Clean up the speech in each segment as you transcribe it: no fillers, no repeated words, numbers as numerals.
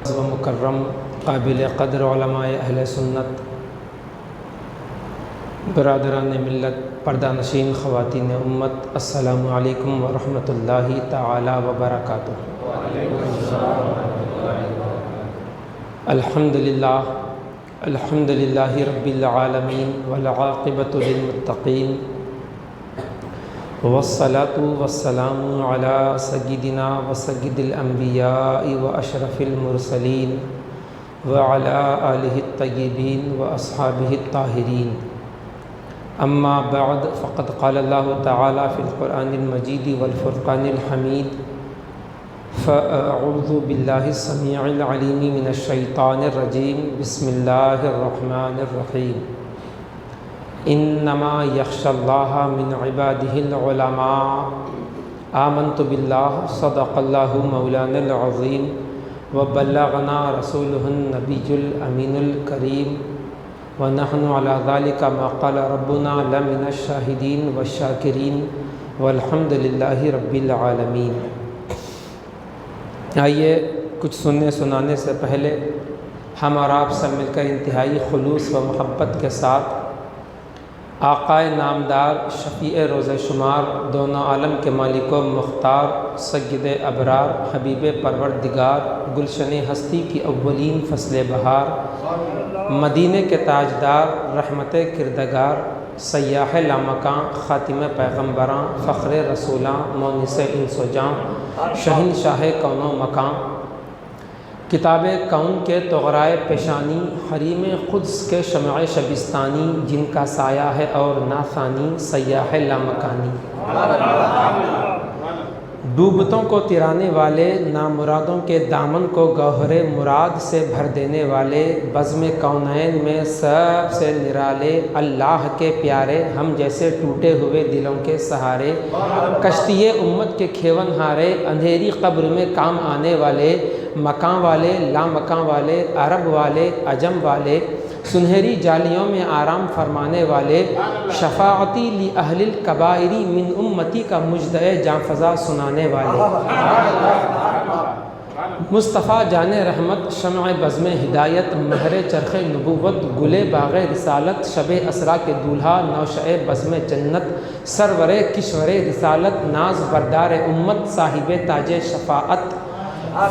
و مکرم قابل قدر علماء اہل سنت، برادران ملت، پردہ نشین خواتین امت، السلام علیکم ورحمۃ اللہ تعالی وبرکاتہ۔ الحمد للہ رب العالمین والعاقبۃ للمتقین، والصلاة والسلام علی سیدنا وسید الانبیاء واشرف المرسلین وعلی آلہ الطیبین واصحابہ الطاہرین، اما بعد فقد قال اللہ تعالی فی القرآن المجید والفرقان الحمید، فاعوذ باللہ السمیع العلیم من الشیطان الرجیم، بسم اللہ الرحمن الرحیم۔ انما یخشی اللہ من عبادہ العلماء، آمنت باللہ، صدق اللہ مولانا العظیم، وبلغنا رسولہ النبی الامین الکریم، ونحن علی ذلک ما قال ربنا لمن الشاہدین والشاکرین، والحمد للہ رب العالمین۔ آئیے کچھ سننے سنانے سے پہلے ہم اور آپ سب مل کر انتہائی خلوص و محبت کے ساتھ آقائے نامدار، شفیع روز شمار، دونوں عالم کے مالک و مختار، سید ابرار، حبیب پروردگار، گلشن ہستی کی اولین فصل بہار، مدینے کے تاجدار، رحمت کردگار، سیاح لامکاں، خاتم پیغمبراں، فخر رسولاں، مونس انس و جاں، شہنشاہ کون و مکان، کتاب کون کے طغرائے پیشانی، حریم قدس کے شمع شبستانی، جن کا سایہ ہے اور نافانی، سیاح لامکانی، ڈوبتوں کو ترانے والے، نامرادوں کے دامن کو گوہر مراد سے بھر دینے والے، بزم کونین میں سب سے نرالے، اللہ کے پیارے، ہم جیسے ٹوٹے ہوئے دلوں کے سہارے، کشتی امت کے کھیون ہارے، اندھیری قبر میں کام آنے والے، مکان والے، لامکان والے، عرب والے، عجم والے، سنہری جالیوں میں آرام فرمانے والے، شفاعتی لأہل الکبائر من امتی کا مجدے جاں فضا سنانے والے، مصطفیٰ جان رحمت، شمع بزم ہدایت، مہر چرخ نبوت، گل باغ رسالت، شب اسرا کے دولہا، نوشہ بزم جنت، سرور کشور رسالت، ناز بردار امت، صاحب تاج شفاعت،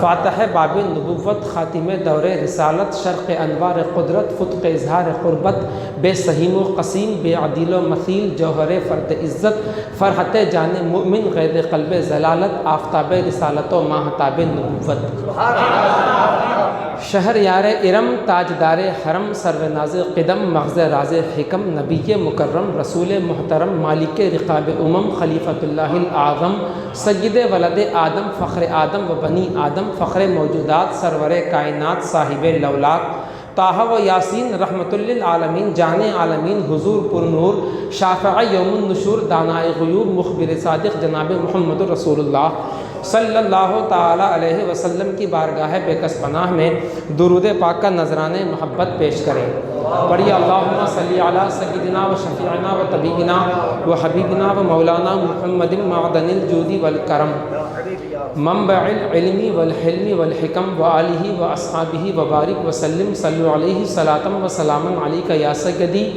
فاتح باب نبوت، خاتم دور رسالت، شرق انوار قدرت، فتق اظہار قربت، بے سہیم و قسیم، بے عدیل و مثیل، جوہر فرد عزت، فرحت جان مؤمن، غید قلب ضلالت، آفتاب رسالت و ماہتاب نبوت، شہر یار ارم، تاجدار حرم، سروناز قدم، مغز راز حکم، نبی مکرم، رسول محترم، مالک رقاب امم، خلیفۃ اللہ الاعظم، سید ولد آدم، فخر آدم و بنی آدم، فخر موجودات، سرور کائنات، صاحب لولاک، طٰہٰ و یاسین، رحمت للعالمین، جان عالمین، حضور پر نور، شافع یوم النشور، دانائے غیوب، مخبر صادق، جناب محمد رسول اللہ صلی اللہ تعالی علیہ وسلم کی بارگاہ بے کس پناہ میں درود پاک کا نذرانے محبت پیش کریں۔ پڑھیے اللہم صلی علی سیدنا و شفیعنا و طبیبنا و حبیبنا و مولانا محمد معدن الجود والکرم، منبع العلم والحلم والحکم، و آلہ و اصحابہ وبارک وسلم، صلو علیہ صلاۃ و سلام علیک یا سیدی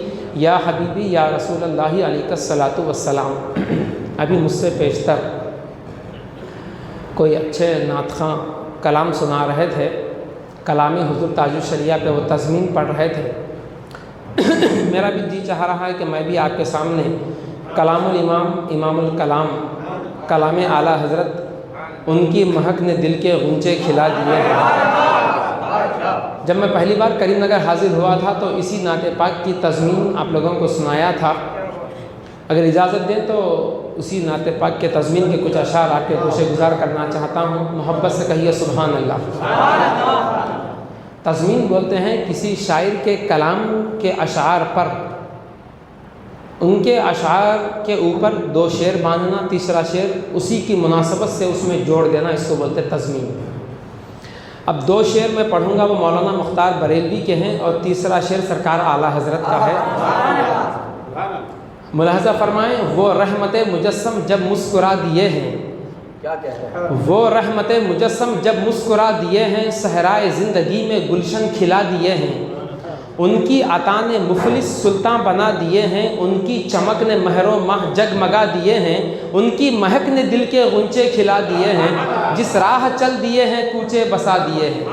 یا حبیبی یا رسول اللہ، علیک الصلاۃ والسلام۔ ابھی مجھ سے پیشتر کوئی اچھے نعت خواں کلام سنا رہے تھے، کلام حضور تاج الشریعہ پہ وہ تضمین پڑھ رہے تھے۔ میرا بھی جی چاہ رہا ہے کہ میں بھی آپ کے سامنے کلام الامام، امام الکلام، کلام اعلیٰ حضرت، ان کی مہک نے دل کے غنچے کھلا دیے ہیں۔ جب میں پہلی بار کریم نگر حاضر ہوا تھا تو اسی نعت پاک کی تضمین آپ لوگوں کو سنایا تھا۔ اگر اجازت دیں تو اسی نعت پاک کے تضمین کے کچھ اشعار آپ کے گوشے گزار کرنا چاہتا ہوں۔ محبت سے کہیے سبحان اللہ۔ تضمین بولتے ہیں کسی شاعر کے کلام کے اشعار پر ان کے اشعار کے اوپر دو شعر باندھنا، تیسرا شعر اسی کی مناسبت سے اس میں جوڑ دینا، اس کو بولتے تضمین۔ اب دو شعر میں پڑھوں گا وہ مولانا مختار بریلوی کے ہیں، اور تیسرا شعر سرکار اعلیٰ حضرت کا ہے۔ ملاحظہ فرمائیں، وہ رحمت مجسم جب مسکرا دیے ہیں، کیا کہہ رہے ہیں؟ وہ رحمت مجسم جب مسکرا دیے ہیں، صحرائے زندگی میں گلشن کھلا دیے ہیں، ان کی عطا نے مفلس سلطان بنا دیے ہیں، ان کی چمک نے مہر و ماہ جگمگا دیے ہیں، ان کی مہک نے دل کے غنچے کھلا دیے ہیں، جس راہ چل دیے ہیں کوچے بسا دیے ہیں۔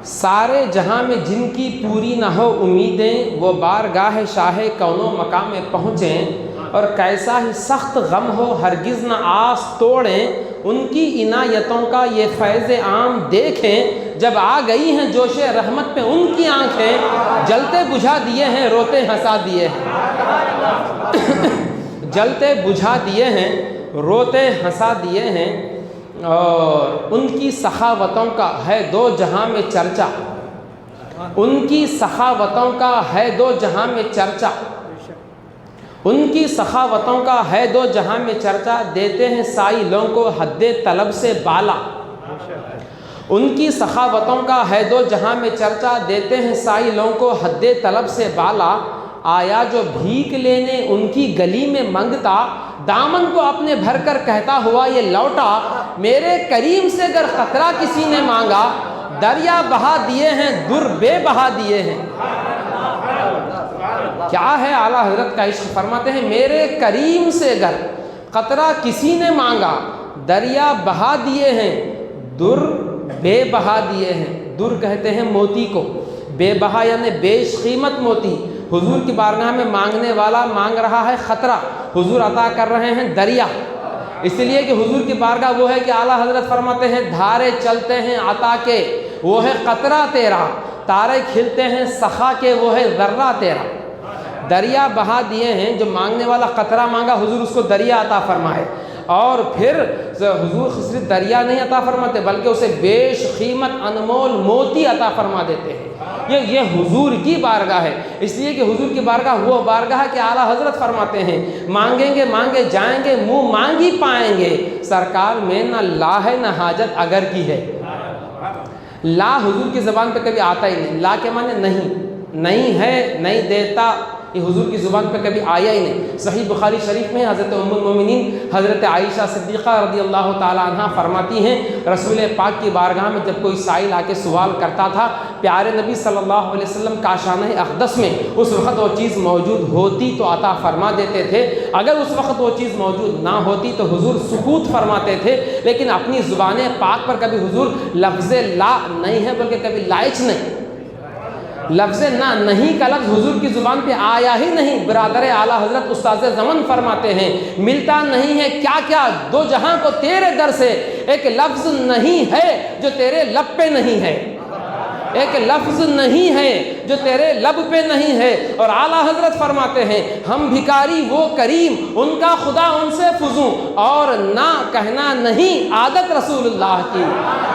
سارے جہاں میں جن کی پوری نہ ہو امیدیں، وہ بارگاہ شاہ کون و مقام میں پہنچیں، اور کیسا ہی سخت غم ہو ہرگز نہ آس توڑیں، ان کی عنایتوں کا یہ فیض عام دیکھیں، جب آ گئی ہیں جوش رحمت پہ ان کی آنکھیں، جلتے بجھا دیے ہیں روتے ہنسا دیے ہیں جلتے بجھا دیے ہیں روتے ہنسا دیے ہیں، اور ان کی سخاوتوں کا ہے دو جہاں میں چرچا، ان کی سخاوتوں کا ہے دو جہاں میں چرچا، ان کی سخاوتوں کا ہے دو جہاں میں چرچا، دیتے ہیں سائلوں کو حد طلب سے بالا، ان کی سخاوتوں کا ہے دو جہاں میں چرچا، دیتے ہیں سائلوں کو حد طلب سے بالا، آیا جو بھیک لینے ان کی گلی میں منگتا، دامن کو اپنے بھر کر کہتا ہوا یہ لوٹا، میرے کریم سے اگر قطرہ کسی نے مانگا، دریا بہا دیے ہیں در بے بہا دیے ہیں۔ کیا ہے اعلیٰ حضرت کا عشق، فرماتے ہیں میرے کریم سے اگر قطرہ کسی نے مانگا، دریا بہا دیے ہیں در بے بہا دیے ہیں۔ در کہتے ہیں موتی کو، بے بہا یعنی بیش قیمت موتی۔ حضور کی بارگاہ میں مانگنے والا مانگ رہا ہے خطرہ، حضور عطا کر رہے ہیں دریا، اس لیے کہ حضور کی بارگاہ وہ ہے کہ اعلیٰ حضرت فرماتے ہیں دھارے چلتے ہیں عطا کے، وہ ہے قطرہ تیرا، تارے کھلتے ہیں سخا کے، وہ ہے ذرہ تیرا۔ دریا بہا دیے ہیں، جو مانگنے والا قطرہ مانگا حضور اس کو دریا عطا فرمائے، اور پھر حضور صرف دریا نہیں عطا فرماتے بلکہ اسے بیش قیمت انمول موتی عطا فرما دیتے ہیں۔ یہ حضور کی بارگاہ ہے، اس لیے کہ حضور کی بارگاہ وہ بارگاہ ہے کہ اعلیٰ حضرت فرماتے ہیں مانگیں گے مانگے جائیں گے، منہ مانگی پائیں گے، سرکار میں نہ لا ہے نہ حاجت اگر کی ہے۔ لا حضور کی زبان پہ کبھی آتا ہی نہیں، لا کے معنی نہیں ہے، نہیں دیتا، یہ حضور کی زبان پہ کبھی آیا ہی نہیں۔ صحیح بخاری شریف میں حضرت ام المومنین حضرت عائشہ صدیقہ رضی اللہ تعالی عنہ فرماتی ہیں رسول پاک کی بارگاہ میں جب کوئی سائل آ کے سوال کرتا تھا، پیارے نبی صلی اللہ علیہ وسلم کاشانہ اقدس میں اس وقت وہ چیز موجود ہوتی تو عطا فرما دیتے تھے، اگر اس وقت وہ چیز موجود نہ ہوتی تو حضور سکوت فرماتے تھے، لیکن اپنی زبان پاک پر کبھی حضور لفظ لا نہیں ہے بلکہ کبھی لائچ نہیں، لفظ نہیں کا لفظ حضور کی زبان پہ آیا ہی نہیں۔ برادر اعلیٰ حضرت استاذ زمن فرماتے ہیں ملتا نہیں ہے کیا کیا دو جہاں کو تیرے در سے، ایک لفظ نہیں ہے جو تیرے لب پہ نہیں ہے، ایک لفظ نہیں ہے جو تیرے لب پہ نہیں ہے۔ اور اعلیٰ حضرت فرماتے ہیں ہم بھکاری وہ کریم، ان کا خدا ان سے فزوں، اور نہ کہنا نہیں عادت رسول اللہ کی،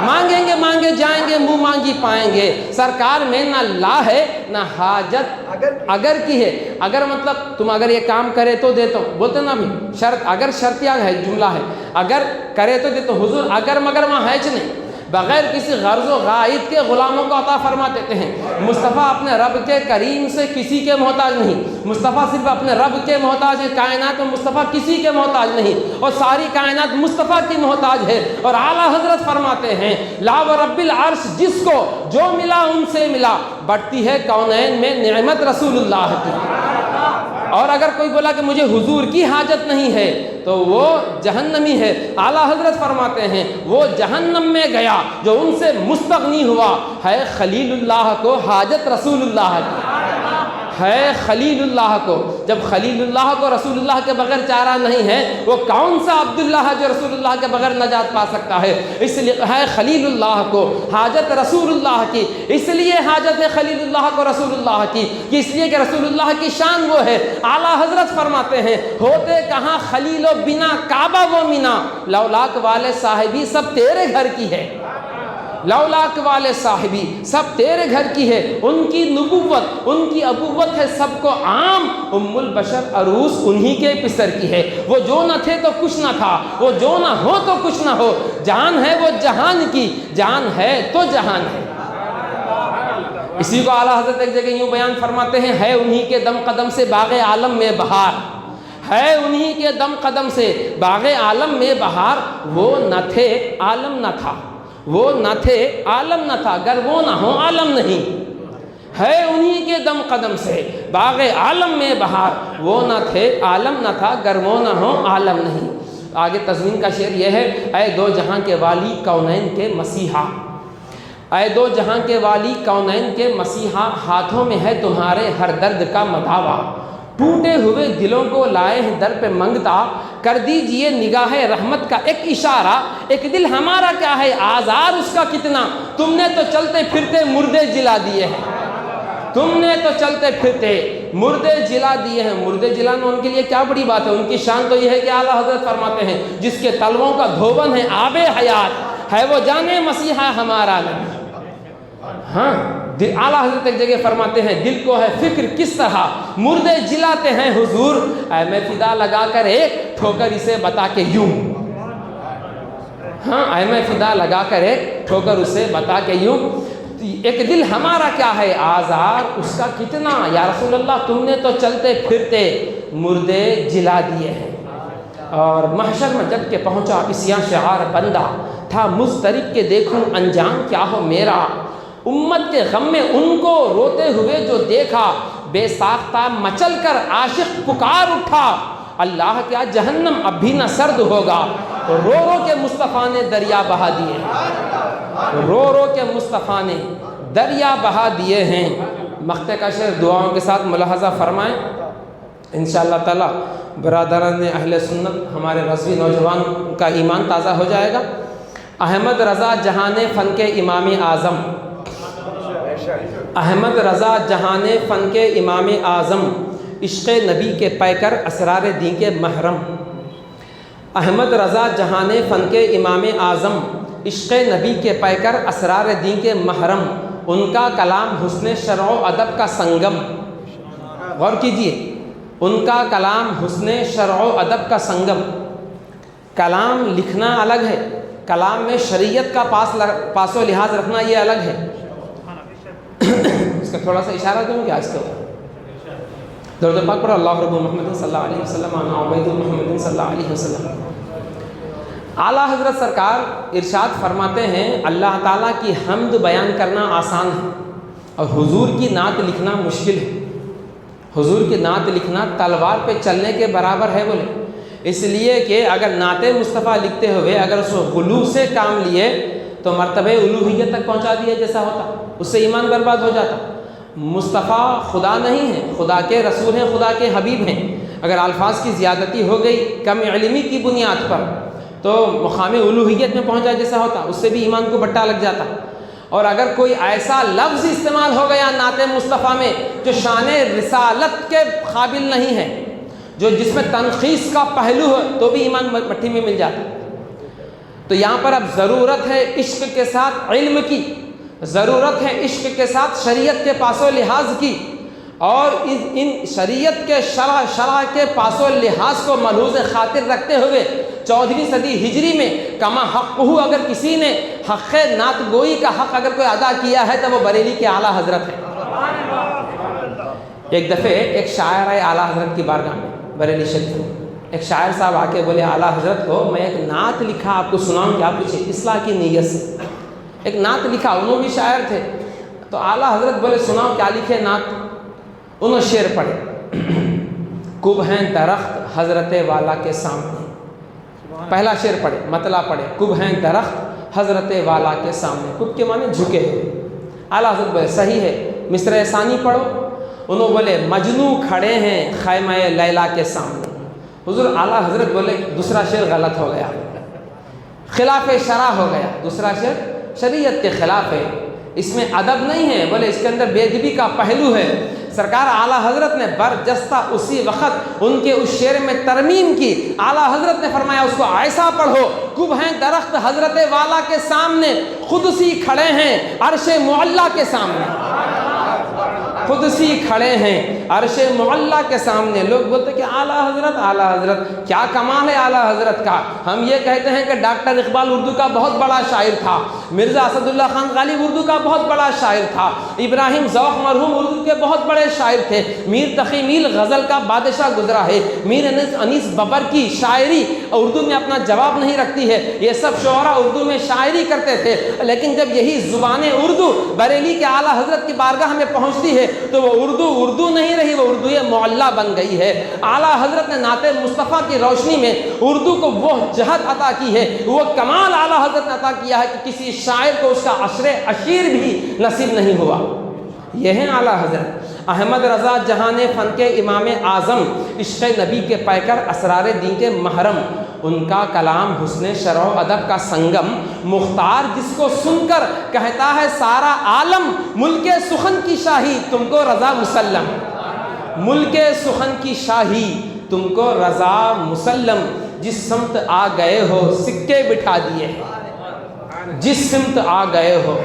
مانگیں گے مانگے جائیں گے، منہ مانگی پائیں گے، سرکار میں نہ لا ہے نہ حاجت اگر کی ہے۔ اگر مطلب تم اگر یہ کام کرے تو دیتا ہوں، بولتے نا بھی شرط، اگر شرطیہ ہے جملہ ہے، اگر کرے تو دیتا ہوں، حضور اگر مگر وہاں ہے نہیں، بغیر کسی غرض و غائط کے غلاموں کو عطا فرما دیتے ہیں۔ مصطفیٰ اپنے رب کے کریم سے کسی کے محتاج نہیں، مصطفیٰ صرف اپنے رب کے محتاج ہے، کائنات میں مصطفیٰ کسی کے محتاج نہیں، اور ساری کائنات مصطفیٰ کی محتاج ہے۔ اور اعلیٰ حضرت فرماتے ہیں لا و رب العرش، جس کو جو ملا ان سے ملا، بڑھتی ہے کونین میں نعمت رسول اللہ کی۔ اور اگر کوئی بولا کہ مجھے حضور کی حاجت نہیں ہے تو وہ جہنمی ہے۔ اعلیٰ حضرت فرماتے ہیں وہ جہنم میں گیا جو ان سے مستغنی ہوا، ہے خلیل اللہ کو حاجت رسول اللہ کی، ہے خلیل اللہ کو۔ جب خلیل اللہ کو رسول اللہ کے بغیر چارہ نہیں ہے، وہ کون سا عبداللہ ہے جو رسول اللہ کے بغیر نجات پا سکتا ہے؟ اس لیے ہے خلیل اللہ کو حاجت رسول اللہ کی، اس لیے حاجت ہے خلیل اللہ کو رسول اللہ کی کہ اس لیے کہ رسول اللہ کی شان وہ ہے۔ اعلیٰ حضرت فرماتے ہیں ہوتے کہاں خلیل و بنا کعبہ و مینا، لولاک والے صاحبی سب تیرے گھر کی ہے، لولاک والے صاحبی سب تیرے گھر کی ہے۔ ان کی نبوت ان کی ابوت ہے سب کو عام، ام البشر عروس انہی کے پسر کی ہے۔ وہ جو نہ تھے تو کچھ نہ تھا، وہ جو نہ ہو تو کچھ نہ ہو، جان ہے وہ جہان کی، جان ہے تو جہان ہے۔ اسی کو اعلیٰ حضرت ایک جگہ یوں بیان فرماتے ہیں ہے انہی کے دم قدم سے باغ عالم میں بہار، ہے انہی کے دم قدم سے باغ عالم میں بہار، وہ نہ تھے عالم نہ تھا، وہ نہ تھے عالم نہ تھا، گر وہ نہ ہو عالم نہیں، ہے انہی کے دم قدم سے باغ عالم میں بہار، وہ نہ تھے عالم نہ تھا، گر وہ نہ ہو عالم نہیں۔ آگے تضمین کا شعر یہ ہے، اے دو جہاں کے والی کونین کے مسیحا، اے دو جہاں کے والی کونین کے مسیحا، ہاتھوں میں ہے تمہارے ہر درد کا مداوا، ٹوٹے ہوئے دلوں کو لائے ہیں در پہ منگتا، کر دیجئے نگاہ رحمت کا ایک اشارہ، ایک دل ہمارا کیا ہے آزار اس کا کتنا، تم نے تو چلتے پھرتے مردے جلا دیے ہیں، تم نے تو چلتے پھرتے مردے جلا دیے ہیں۔ مردے جلانا ان کے لیے کیا بڑی بات ہے، ان کی شان تو یہ ہے کہ اعلیٰ حضرت فرماتے ہیں جس کے تلووں کا دھوبن ہے آب حیات، ہے وہ جانے مسیحا ہمارا نبی۔ ہاں اعلیٰ حضرت ایک جگہ فرماتے ہیں دل کو ہے فکر کس طرح مردے جلاتے ہیں حضور، اے میں فدا لگا کر ایک ٹھوکر اسے بتا کے یوں، ہاں اے میں فدا لگا کر ایک ٹھوکر اسے بتا کے یوں، ایک دل ہمارا کیا ہے آزار اس کا کتنا، یا رسول اللہ تم نے تو چلتے پھرتے مردے جلا دیے ہیں۔ اور محشر میں جب کہ پہنچا اسیاں شعار بندہ، تھا مضطرب کہ دیکھوں انجام کیا ہو میرا، امت کے غم میں ان کو روتے ہوئے جو دیکھا، بے ساختہ مچل کر عاشق پکار اٹھا، اللہ کیا جہنم اب بھی نہ سرد ہوگا، رو رو کے مصطفیٰ نے دریا بہا دیے، رو رو کے مصطفیٰ نے دریا بہا دیے ہیں۔ مقطع کا شعر دعاؤں کے ساتھ ملاحظہ فرمائیں، انشاءاللہ تعالی برادران اہل سنت ہمارے رضوی نوجوان کا ایمان تازہ ہو جائے گا۔ احمد رضا جہان فن کے امام اعظم، احمد رضا جہان فن کے امام اعظم، عشق نبی کے پیکر اسرار دین کے محرم، احمد رضا جہان فن کے امام اعظم، عشق نبی کے پیکر اسرار دین کے محرم، ان کا کلام حسن شرع و ادب کا سنگم، غور کیجئے، ان کا کلام حسن شرع و ادب کا سنگم۔ کلام لکھنا الگ ہے، کلام میں شریعت کا پاس و لحاظ رکھنا یہ الگ ہے۔ اس کا تھوڑا سا اشارہ دوں کہ آج کے درود پاک پر اللہ رب محمد صلی اللہ علیہ وسلم انا عبید محمد صلی اللہ علیہ وسلم۔ اعلیٰ حضرت سرکار ارشاد فرماتے ہیں اللہ تعالیٰ کی حمد بیان کرنا آسان ہے اور حضور کی نعت لکھنا مشکل ہے۔ حضور کی نعت لکھنا تلوار پہ چلنے کے برابر ہے بولے، اس لیے کہ اگر نعت مصطفیٰ لکھتے ہوئے اگر اس غلو سے کام لیے تو مرتبہ الوہیت تک پہنچا دیا جیسا ہوتا، اس سے ایمان برباد ہو جاتا۔ مصطفیٰ خدا نہیں ہے، خدا کے رسول ہیں، خدا کے حبیب ہیں۔ اگر الفاظ کی زیادتی ہو گئی کم علمی کی بنیاد پر تو مقام الوہیت میں پہنچا جیسا ہوتا، اس سے بھی ایمان کو بٹا لگ جاتا۔ اور اگر کوئی ایسا لفظ استعمال ہو گیا نعت مصطفیٰ میں جو شان رسالت کے قابل نہیں ہے، جو جس میں تنخیص کا پہلو ہے، تو بھی ایمان مٹھی میں مل جاتا۔ تو یہاں پر اب ضرورت ہے عشق کے ساتھ علم کی، ضرورت ہے عشق کے ساتھ شریعت کے پاس و لحاظ کی، اور ان شریعت کے شرع کے پاس و لحاظ کو ملحوظ خاطر رکھتے ہوئے 14ویں صدی ہجری میں کما حق ہو، اگر کسی نے حق نعت گوئی کا حق اگر کوئی ادا کیا ہے تو وہ بریلی کے اعلیٰ حضرت ہے۔ ایک دفعہ ایک شاعر آئے اعلیٰ حضرت کی بارگاہ میں بریلی شریف میں، ایک شاعر صاحب آ کے بولے اعلیٰ حضرت کو میں ایک نعت لکھا آپ کو سناؤں، کیا پوچھے؟ اصلاح کی نیت سے ایک نعت لکھا، انہوں بھی شاعر تھے، تو اعلیٰ حضرت بولے سناؤ کیا لکھے نعت؟ انہوں شعر پڑھے، کب ہیں درخت حضرت والا کے سامنے، پہلا شعر پڑھے، مطلع پڑھے، کب ہیں درخت حضرت والا کے سامنے، کب کے معنی جھکے ہوئے۔ اعلیٰ حضرت بولے صحیح ہے، مصرع ثانی پڑھو۔ انہوں بولے مجنو کھڑے ہیں خیمہ لیلا کے سامنے۔ حضور اعلیٰ حضرت بولے دوسرا شعر غلط ہو گیا، خلاف شرع ہو گیا، دوسرا شعر شریعت کے خلاف ہے، اس میں ادب نہیں ہے، بولے اس کے اندر بے ادبی کا پہلو ہے۔ سرکار اعلیٰ حضرت نے برجستہ اسی وقت ان کے اس شعر میں ترمیم کی۔ اعلیٰ حضرت نے فرمایا اس کو ایسا پڑھو، کب ہیں درخت حضرت والا کے سامنے، خود سی کھڑے ہیں عرش معلیٰ کے سامنے۔ قدسی کھڑے ہیں عرش معلیٰ کے سامنے. لوگ بولتے کہ اعلیٰ حضرت اعلیٰ حضرت، کیا کمال ہے اعلیٰ حضرت کا. ہم یہ کہتے ہیں کہ ڈاکٹر اقبال اردو کا بہت بڑا شاعر تھا، مرزا اسد اللہ خان غالب اردو کا بہت بڑا شاعر تھا، ابراہیم ذوق مرحوم اردو کے بہت بڑے شاعر تھے، میر تقی میل غزل کا بادشاہ گزرا ہے، میر انیس ببر کی شاعری اردو میں اپنا جواب نہیں رکھتی ہے. یہ سب شعراء اردو میں شاعری کرتے تھے، لیکن جب یہی زبان اردو بریلی کے اعلیٰ حضرت کی بارگاہ میں پہنچتی ہے تو وہ اردو نہیں رہی، وہ اردو معلیٰ بن گئی ہے. اعلیٰ حضرت نے نعت مصطفیٰ کی روشنی میں اردو کو وہ جہت عطا کی ہے، وہ کمال اعلیٰ حضرت نے عطا کیا ہے کہ کسی شاعر کو اس کا عشر عشیر بھی نصیب نہیں ہوا. یہ ہیں اعلیٰ حضرت احمد رضا جہان فن کے امام اعظم، عشق نبی کے پیکر، اسرار دین کے محرم. ان کا کلام حسن شرح و ادب کا سنگم، مختار جس کو سن کر کہتا ہے سارا عالم، ملک سخن کی شاہی تم کو رضا مسلم. ملک سخن کی شاہی تم کو رضا مسلم. جس سمت آ گئے ہو سکے بٹھا دیے، جس سمت آ گئے ہو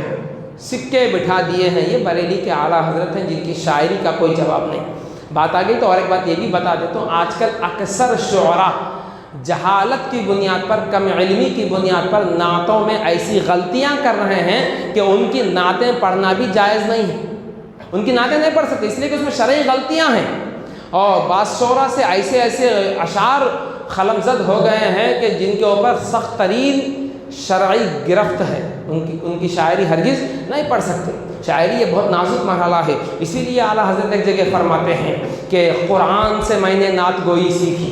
سکے بٹھا دیے ہیں. یہ بریلی کے اعلیٰ حضرت ہیں جن کی شاعری کا کوئی جواب نہیں. بات آ گئی تو اور ایک بات یہ بھی بتا دیتا ہوں، آج کل اکثر شعراء جہالت کی بنیاد پر، کم علمی کی بنیاد پر نعتوں میں ایسی غلطیاں کر رہے ہیں کہ ان کی نعتیں پڑھنا بھی جائز نہیں ہے. ان کی نعتیں نہیں پڑھ سکتے اس لیے کہ اس میں شرعی غلطیاں ہیں. اور بعض شعراء سے ایسے اشعار قلمزد ہو گئے ہیں کہ جن کے اوپر سخت ترین شرعی گرفت ہے. ان کی شاعری ہرگز نہیں پڑھ سکتے. شاعری یہ بہت نازک مرحلہ ہے. اسی لیے اعلیٰ حضرت ایک جگہ فرماتے ہیں کہ قرآن سے میں نے نعت گوئی سیکھی،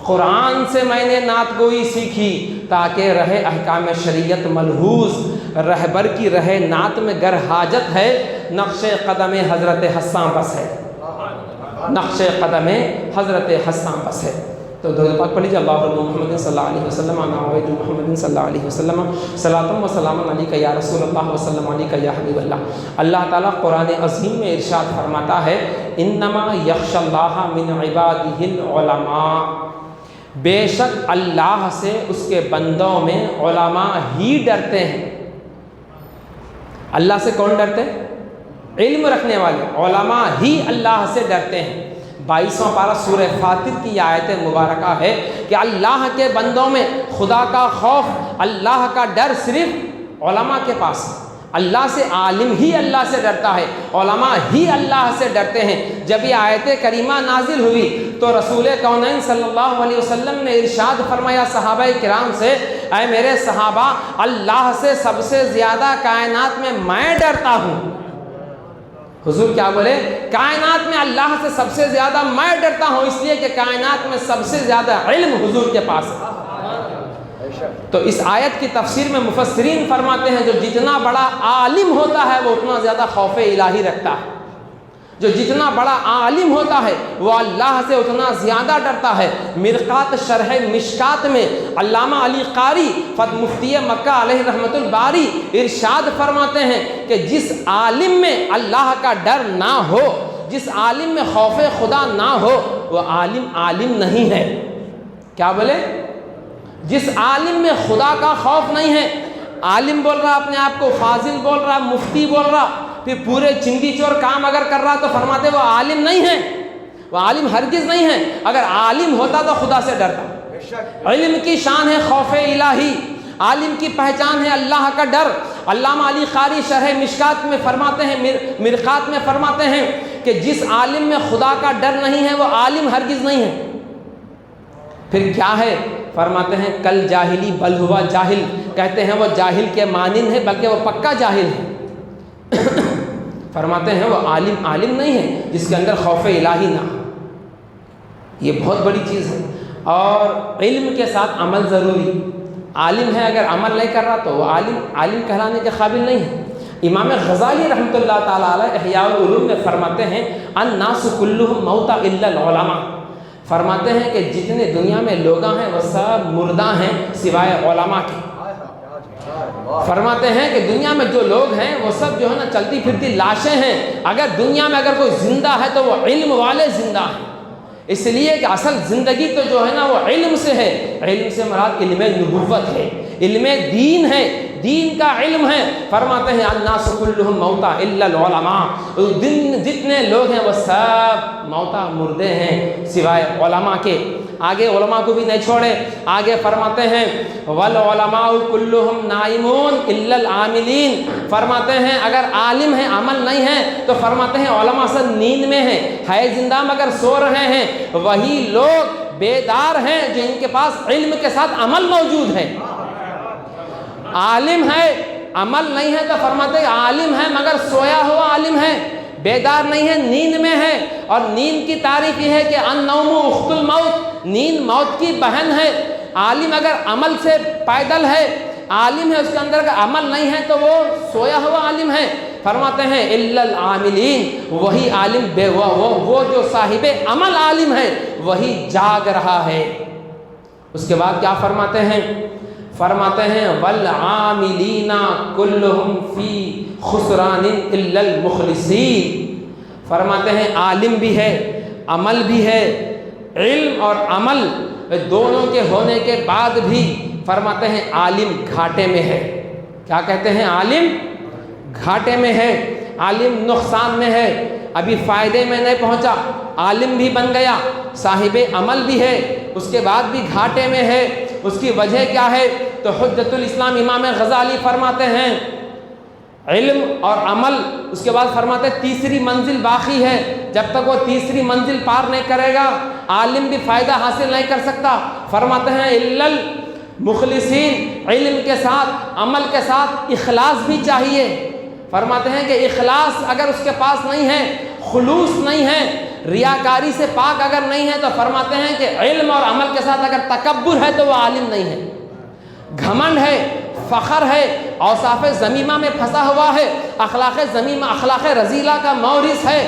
قرآن سے میں نے نعت گوئی سیکھی تاکہ رہے احکام شریعت ملحوظ. رہبر کی رہے نعت میں گر حاجت ہے، نقش قدم حضرت حساں بس ہے، نقش قدم حضرت حساں بس ہے. تو درود پاک پڑھ لیجیے. اللہ محمد صلی اللہ علیہ وسلم علی عبید محمد صلی اللہ علیہ وسلم صلاۃ و سلام علیک یا رسول اللہ وسلم علیک یا حبیب اللہ. اللہ تعالیٰ قرآن عظیم میں ارشاد فرماتا ہے انما یخشی اللہ من عبادہ العلماء، بے شک اللہ سے اس کے بندوں میں علماء ہی ڈرتے ہیں. اللہ سے کون ڈرتے؟ علم رکھنے والے علماء ہی اللہ سے ڈرتے ہیں. 22واں پارہ سورہ فاطر کی آیت مبارکہ ہے کہ اللہ کے بندوں میں خدا کا خوف، اللہ کا ڈر صرف علماء کے پاس ہے. اللہ سے عالم ہی اللہ سے ڈرتا ہے، علماء ہی اللہ سے ڈرتے ہیں. جب یہ آیت کریمہ نازل ہوئی تو رسول کونین صلی اللہ علیہ وسلم نے ارشاد فرمایا صحابہ کرام سے، اے میرے صحابہ، اللہ سے سب سے زیادہ کائنات میں ڈرتا ہوں. حضور کیا بولے؟ کائنات میں اللہ سے سب سے زیادہ میں ڈرتا ہوں، اس لیے کہ کائنات میں سب سے زیادہ علم حضور کے پاس ہے. تو اس آیت کی تفسیر میں مفسرین فرماتے ہیں جو جتنا بڑا عالم ہوتا ہے وہ اتنا زیادہ خوف الہی رکھتا ہے. جو جتنا بڑا عالم ہوتا ہے وہ اللہ سے اتنا زیادہ ڈرتا ہے. مرقات شرح مشکات میں علامہ علی قاری مفتی مکہ علیہ رحمت الباری ارشاد فرماتے ہیں کہ جس عالم میں اللہ کا ڈر نہ ہو، جس عالم میں خوف خدا نہ ہو، وہ عالم نہیں ہے. کیا بولے؟ جس عالم میں خدا کا خوف نہیں ہے. عالم بول رہا اپنے آپ کو، فاضل بول رہا، مفتی بول رہا، پھر پورے چندی چور کام اگر کر رہا تو فرماتے وہ عالم نہیں ہے. وہ عالم ہرگز نہیں ہے. اگر عالم ہوتا تو خدا سے ڈرتا. علم کی شان ہے خوف الہی، عالم کی پہچان ہے اللہ کا ڈر. علامہ علی قاری شرح مشکات میں فرماتے ہیں، مرقات میں فرماتے ہیں کہ جس عالم میں خدا کا ڈر نہیں ہے وہ عالم ہرگز نہیں ہے. پھر کیا ہے؟ فرماتے ہیں کل جاہلی بل ہوا جاہل. کہتے ہیں وہ جاہل کے مانند ہے بلکہ وہ پکا جاہل ہے. فرماتے ہیں وہ عالم نہیں ہے جس کے اندر خوف الہی نہ ہو. یہ بہت بڑی چیز ہے. اور علم کے ساتھ عمل ضروری. عالم ہے اگر عمل نہیں کر رہا تو وہ عالم کہلانے کے قابل نہیں ہے. امام غزالی رحمۃ اللہ تعالیٰ علیہ احیاء العلوم میں فرماتے ہیں الناس کلہم موتى الا العلماء. فرماتے ہیں کہ جتنے دنیا میں لوگ ہیں وہ سب مردہ ہیں سوائے علماء کے. فرماتے ہیں کہ دنیا میں جو لوگ ہیں وہ سب جو ہے نا چلتی پھرتی لاشیں ہیں. اگر دنیا میں اگر کوئی زندہ ہے تو وہ علم والے زندہ ہیں. اس لیے کہ اصل زندگی تو جو ہے نا وہ علم سے ہے. علم سے مراد علم نبوت ہے، علم دین ہے. دین کا علم ہے. فرماتے ہیں الناس کلہم موتا الا العلماء، جتنے لوگ ہیں وہ سب موتا مردے ہیں سوائے علماء کے. آگے علماء کو بھی نہیں چھوڑے، آگے فرماتے ہیں والعلماء کلہم نائمون الا العاملین. فرماتے ہیں اگر عالم ہیں عمل نہیں ہے تو فرماتے ہیں علماء سے نیند میں ہیں، ہے زندہ مگر سو رہے ہیں. وہی لوگ بیدار ہیں جو ان کے پاس علم کے ساتھ عمل موجود ہے. عالم ہے عمل نہیں ہے تو فرماتے ہیں عالم ہے مگر سویا ہوا عالم ہے، بیدار نہیں ہے، نیند میں ہے. اور نیند کی تعریف یہ ہے کہ النوم اخت الموت، نیند موت کی بہن ہے. عالم اگر عمل سے پیدل ہے، عالم ہے اس کے اندر کا عمل نہیں ہے تو وہ سویا ہوا عالم ہے. فرماتے ہیں الا العاملین، وہی عالم وہ جو صاحب عمل عالم ہے وہی جاگ رہا ہے. اس کے بعد کیا فرماتے ہیں؟ فرماتے ہیں والعاملین کلہم فی خسران الا المخلصین. فرماتے ہیں عالم بھی ہے عمل بھی ہے، علم اور عمل دونوں کے ہونے کے بعد بھی فرماتے ہیں عالم گھاٹے میں ہے. کیا کہتے ہیں؟ عالم گھاٹے میں ہے، عالم نقصان میں ہے، ابھی فائدے میں نہیں پہنچا. عالم بھی بن گیا، صاحب عمل بھی ہے، اس کے بعد بھی گھاٹے میں ہے. اس کی وجہ کیا ہے؟ تو حجت الاسلام امام غزالی فرماتے ہیں علم اور عمل، اس کے بعد فرماتے ہیں تیسری منزل باقی ہے. جب تک وہ تیسری منزل پار نہیں کرے گا عالم بھی فائدہ حاصل نہیں کر سکتا. فرماتے ہیں الا المخلصین، علم کے ساتھ عمل کے ساتھ اخلاص بھی چاہیے. فرماتے ہیں کہ اخلاص اگر اس کے پاس نہیں ہے، خلوص نہیں ہے، ریاکاری سے پاک اگر نہیں ہے تو فرماتے ہیں کہ علم اور عمل کے ساتھ اگر تکبر ہے تو وہ عالم نہیں ہے. گھمنڈ ہے، فخر ہے، اوصاف ذمیمہ میں پھنسا ہوا ہے، اخلاق ذمیمہ اخلاق رذیلہ کا مورث ہے.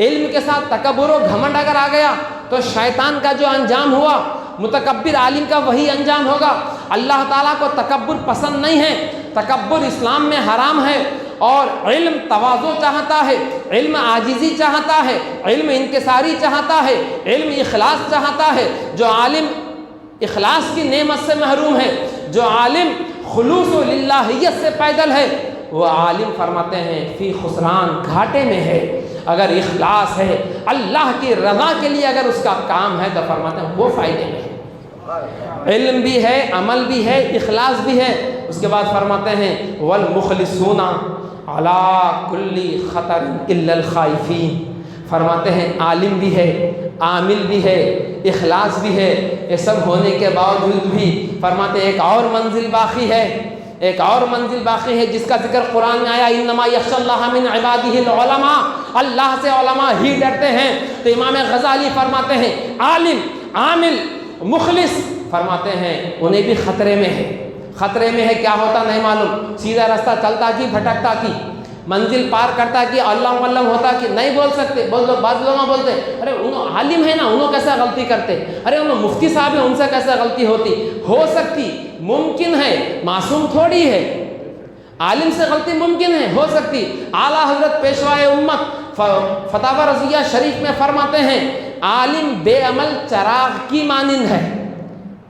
علم کے ساتھ تکبر و گھمنڈ اگر آ گیا تو شیطان کا جو انجام ہوا متکبر عالم کا وہی انجام ہوگا. اللہ تعالیٰ کو تکبر پسند نہیں ہے، تکبر اسلام میں حرام ہے. اور علم تواضع چاہتا ہے، علم عاجزی چاہتا ہے، علم انکساری چاہتا ہے، علم اخلاص چاہتا ہے. جو عالم اخلاص کی نعمت سے محروم ہے، جو عالم خلوص و للہیت سے پیدل ہے، وہ عالم فرماتے ہیں فی خسران، گھاٹے میں ہے. اگر اخلاص ہے اللہ کی رضا کے لیے اگر اس کا کام ہے تو فرماتے ہیں وہ فائدے میں ہے. علم بھی ہے، عمل بھی ہے، اخلاص بھی ہے. اس کے بعد فرماتے ہیں والمخلصون علی کل خطر الا الخائفین. فرماتے ہیں عالم بھی ہے، عامل بھی ہے، اخلاص بھی ہے. یہ سب ہونے کے باوجود بھی فرماتے ہیں ایک اور منزل باقی ہے، ایک اور منزل باقی ہے جس کا ذکر قرآن میں آیا انما یخشی اللہ من عبادہ العلماء. اللہ سے علماء ہی ڈرتے ہیں. تو امام غزالی فرماتے ہیں عالم، عامل، مخلص فرماتے ہیں انہیں بھی خطرے میں ہے. خطرے میں ہے کیا ہوتا نہیں معلوم، سیدھا راستہ چلتا کی بھٹکتا کی، منزل پار کرتا کہ اللہ علم ہوتا کہ نہیں بول سکتے. بعض لوگ بولتے ارے انہوں عالم ہے نا، انہوں کیسا غلطی کرتے، ارے انہوں مفتی صاحب ہیں ان سے کیسا غلطی ہوتی. ہو سکتی، ممکن ہے، معصوم تھوڑی ہے. عالم سے غلطی ممکن ہے، ہو سکتی. اعلیٰ حضرت پیشوائے امت فتاوی رضیہ شریف میں فرماتے ہیں عالم بے عمل چراغ کی مانند ہے.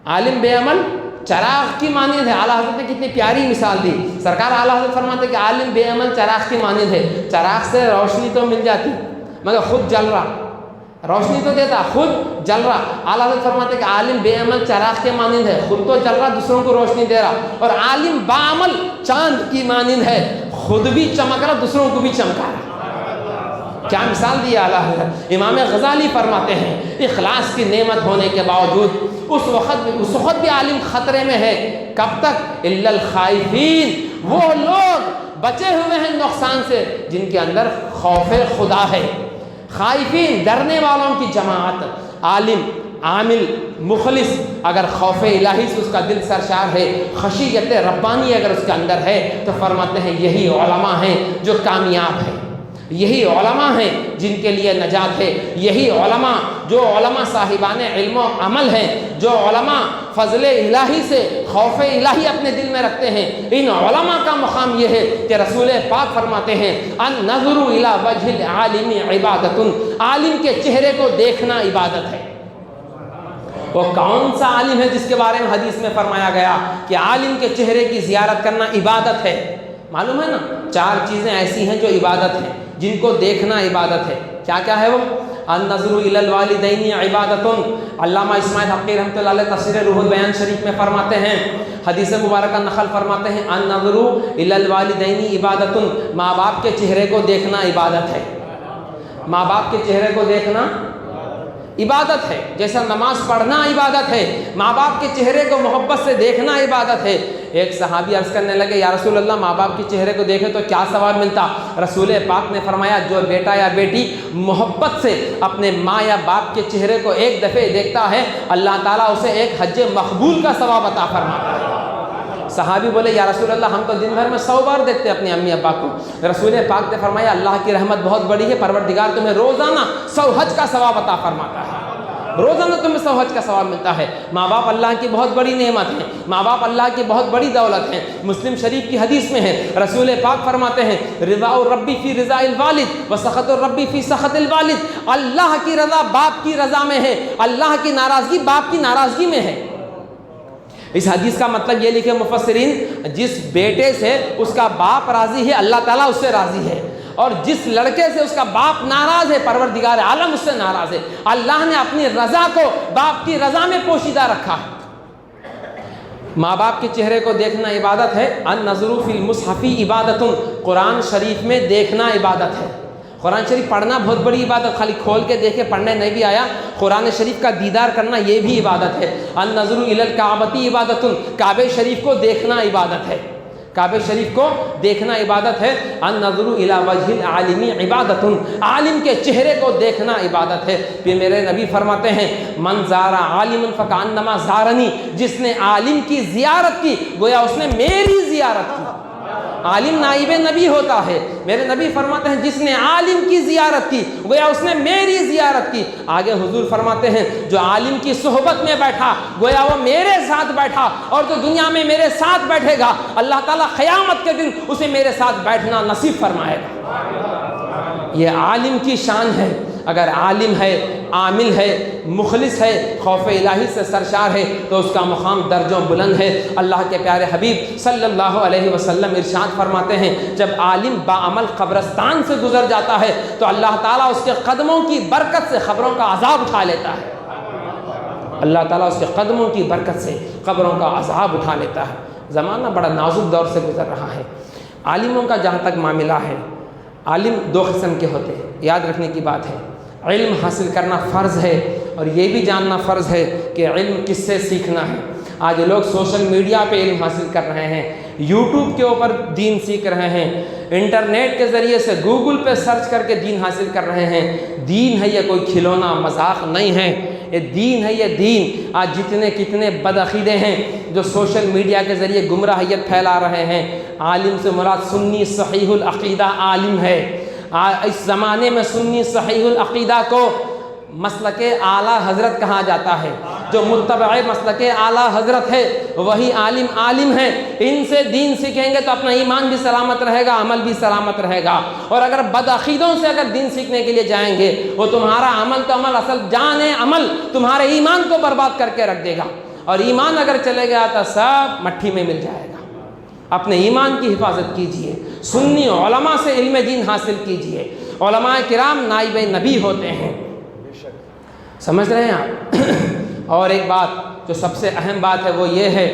عالم بے عمل چراغ کی مانند ہے. اعلیٰ حضرت نے کتنی پیاری مثال دی. سرکار اعلیٰ حضرت فرماتے کہ عالم بے عمل چراغ کی مانند ہے. چراغ سے روشنی تو مل جاتی مگر خود جل رہا، روشنی تو دیتا خود جل رہا. اعلیٰ حضرت فرماتے کہ عالم بے عمل چراغ کے مانند ہے، خود تو جل رہا دوسروں کو روشنی دے رہا. اور عالم باعمل چاند کی مانند ہے، خود بھی چمک رہا دوسروں کو بھی چمکا رہا. کیا مثال دی اعلیٰ حضرت. امام غزالی فرماتے ہیں اخلاص کی نعمت ہونے کے باوجود اس وقت بھی عالم خطرے میں ہے. کب تک؟ الا الخائفین، وہ لوگ بچے ہوئے ہیں نقصان سے جن کے اندر خوف خدا ہے. خائفین ڈرنے والوں کی جماعت. عالم، عامل، مخلص اگر خوف الہی سے اس کا دل سرشار ہے، خشیت ربانی اگر اس کے اندر ہے تو فرماتے ہیں یہی علماء ہیں جو کامیاب ہیں، یہی علماء ہیں جن کے لیے نجات ہے. یہی علماء جو علماء صاحبان علم و عمل ہیں، جو علماء فضل الہی سے خوف الہی اپنے دل میں رکھتے ہیں. ان علماء کا مقام یہ ہے کہ رسول پاک فرماتے ہیں النظر الی وجہ العالم عبادت، عالم کے چہرے کو دیکھنا عبادت ہے. وہ کون سا عالم ہے جس کے بارے میں حدیث میں فرمایا گیا کہ عالم کے چہرے کی زیارت کرنا عبادت ہے؟ معلوم ہے نا، 4 چیزیں ایسی ہیں جو عبادت ہیں، جن کو دیکھنا عبادت ہے۔ کیا کیا ہے وہ؟ النظر الی الوالدین عبادت۔ علامہ اسماعیل حقی رحمۃ اللہ علیہ تفسیر روح البیان شریف میں فرماتے ہیں، حدیث مبارکہ نقل فرماتے ہیں، النظر الی الوالدین عبادت، ماں باپ کے چہرے کو دیکھنا عبادت ہے۔ ماں باپ کے چہرے کو دیکھنا عبادت ہے، جیسا نماز پڑھنا عبادت ہے، ماں باپ کے چہرے کو محبت سے دیکھنا عبادت ہے۔ ایک صحابی عرض کرنے لگے، یا رسول اللہ ماں باپ کے چہرے کو دیکھے تو کیا ثواب ملتا؟ رسول پاک نے فرمایا، جو بیٹا یا بیٹی محبت سے اپنے ماں یا باپ کے چہرے کو ایک دفعہ دیکھتا ہے، اللہ تعالیٰ اسے ایک حج مقبول کا ثواب عطا فرماتا ہے۔ صحابی بولے، یا رسول اللہ ہم تو دن بھر میں 100 بار دیکھتے ہیں اپنی امی ابا کو۔ رسول پاک نے فرمایا، اللہ کی رحمت بہت بڑی ہے، پروردگار تمہیں روزانہ 100 حج کا ثواب عطا فرماتا ہے، روزانہ تمہیں 100 حج کا ثواب ملتا ہے۔ ماں باپ اللہ کی بہت بڑی نعمت ہے، ماں باپ اللہ کی بہت بڑی دولت ہے۔ مسلم شریف کی حدیث میں ہے، رسول پاک فرماتے ہیں، رضا الربی فی رضا الوالد و سخط الربی فی سخط الوالد۔ اللہ کی رضا باپ کی رضا میں ہے، اللہ کی ناراضگی باپ کی ناراضگی میں ہے۔ اس حدیث کا مطلب یہ لکھے مفسرین، جس بیٹے سے اس کا باپ راضی ہے اللہ تعالیٰ اس سے راضی ہے، اور جس لڑکے سے اس کا باپ ناراض ہے پروردگار عالم اس سے ناراض ہے۔ اللہ نے اپنی رضا کو باپ کی رضا میں پوشیدہ رکھا ہے۔ ماں باپ کے چہرے کو دیکھنا عبادت ہے۔ النظر فی المصحف عبادت، قرآن شریف میں دیکھنا عبادت ہے۔ قرآن شریف پڑھنا بہت بڑی عبادت، خالی کھول کے دیکھے پڑھنے نہیں بھی آیا، قرآن شریف کا دیدار کرنا یہ بھی عبادت ہے۔ النظر الی الکعبۃ عبادت، کعبہ شریف کو دیکھنا عبادت ہے، کعبہ شریف کو دیکھنا عبادت ہے۔ النظر الی وجہ العالم عبادت، عالم کے چہرے کو دیکھنا عبادت ہے۔ پھر میرے نبی فرماتے ہیں، من زار عالما فکأنما زارنی، جس نے عالم کی زیارت کی گویا اس نے میری زیارت کی۔ عالم نائب نبی ہوتا ہے، میرے نبی فرماتے ہیں جس نے عالم کی زیارت کی گویا اس نے میری زیارت کی۔ آگے حضور فرماتے ہیں، جو عالم کی صحبت میں بیٹھا گویا وہ میرے ساتھ بیٹھا، اور جو دنیا میں میرے ساتھ بیٹھے گا اللہ تعالیٰ قیامت کے دن اسے میرے ساتھ بیٹھنا نصیب فرمائے گا۔ یہ عالم کی شان ہے۔ اگر عالم ہے، عامل ہے، مخلص ہے، خوف الہی سے سرشار ہے تو اس کا مقام درجوں بلند ہے۔ اللہ کے پیارے حبیب صلی اللہ علیہ وسلم ارشاد فرماتے ہیں، جب عالم باعمل قبرستان سے گزر جاتا ہے تو اللہ تعالیٰ اس کے قدموں کی برکت سے قبروں کا عذاب اٹھا لیتا ہے۔ اللہ تعالیٰ اس کے قدموں کی برکت سے قبروں کا عذاب اٹھا لیتا ہے۔ زمانہ بڑا نازک دور سے گزر رہا ہے۔ عالموں کا جہاں تک معاملہ ہے، عالم 2 قسم کے ہوتے ہیں، یاد رکھنے کی بات ہے۔ علم حاصل کرنا فرض ہے، اور یہ بھی جاننا فرض ہے کہ علم کس سے سیکھنا ہے۔ آج لوگ سوشل میڈیا پہ علم حاصل کر رہے ہیں، یوٹیوب کے اوپر دین سیکھ رہے ہیں، انٹرنیٹ کے ذریعے سے گوگل پہ سرچ کر کے دین حاصل کر رہے ہیں۔ دین ہے یہ کوئی کھلونا، مذاق نہیں ہے، یہ دین ہے، یہ دین۔ آج جتنے کتنے بدعقیدے ہیں جو سوشل میڈیا کے ذریعے گمراہیت پھیلا رہے ہیں۔ عالم سے مراد سنی صحیح العقیدہ عالم ہے۔ اس زمانے میں سنی صحیح العقیدہ کو مسلک اعلیٰ حضرت کہا جاتا ہے۔ جو متبع مسلک اعلیٰ حضرت ہے وہی عالم ہے۔ ان سے دین سیکھیں گے تو اپنا ایمان بھی سلامت رہے گا، عمل بھی سلامت رہے گا۔ اور اگر بدعقیدوں سے اگر دین سیکھنے کے لیے جائیں گے وہ تمہارا عمل تو عمل، اصل جان عمل تمہارے ایمان کو برباد کر کے رکھ دے گا، اور ایمان اگر چلے گیا تو سب مٹھی میں مل جائے گا۔ اپنے ایمان کی حفاظت کیجئے، سنی علماء سے علم دین حاصل کیجئے۔ علماء کرام نائب نبی ہوتے ہیں، سمجھ رہے ہیں آپ؟ اور ایک بات جو سب سے اہم بات ہے وہ یہ ہے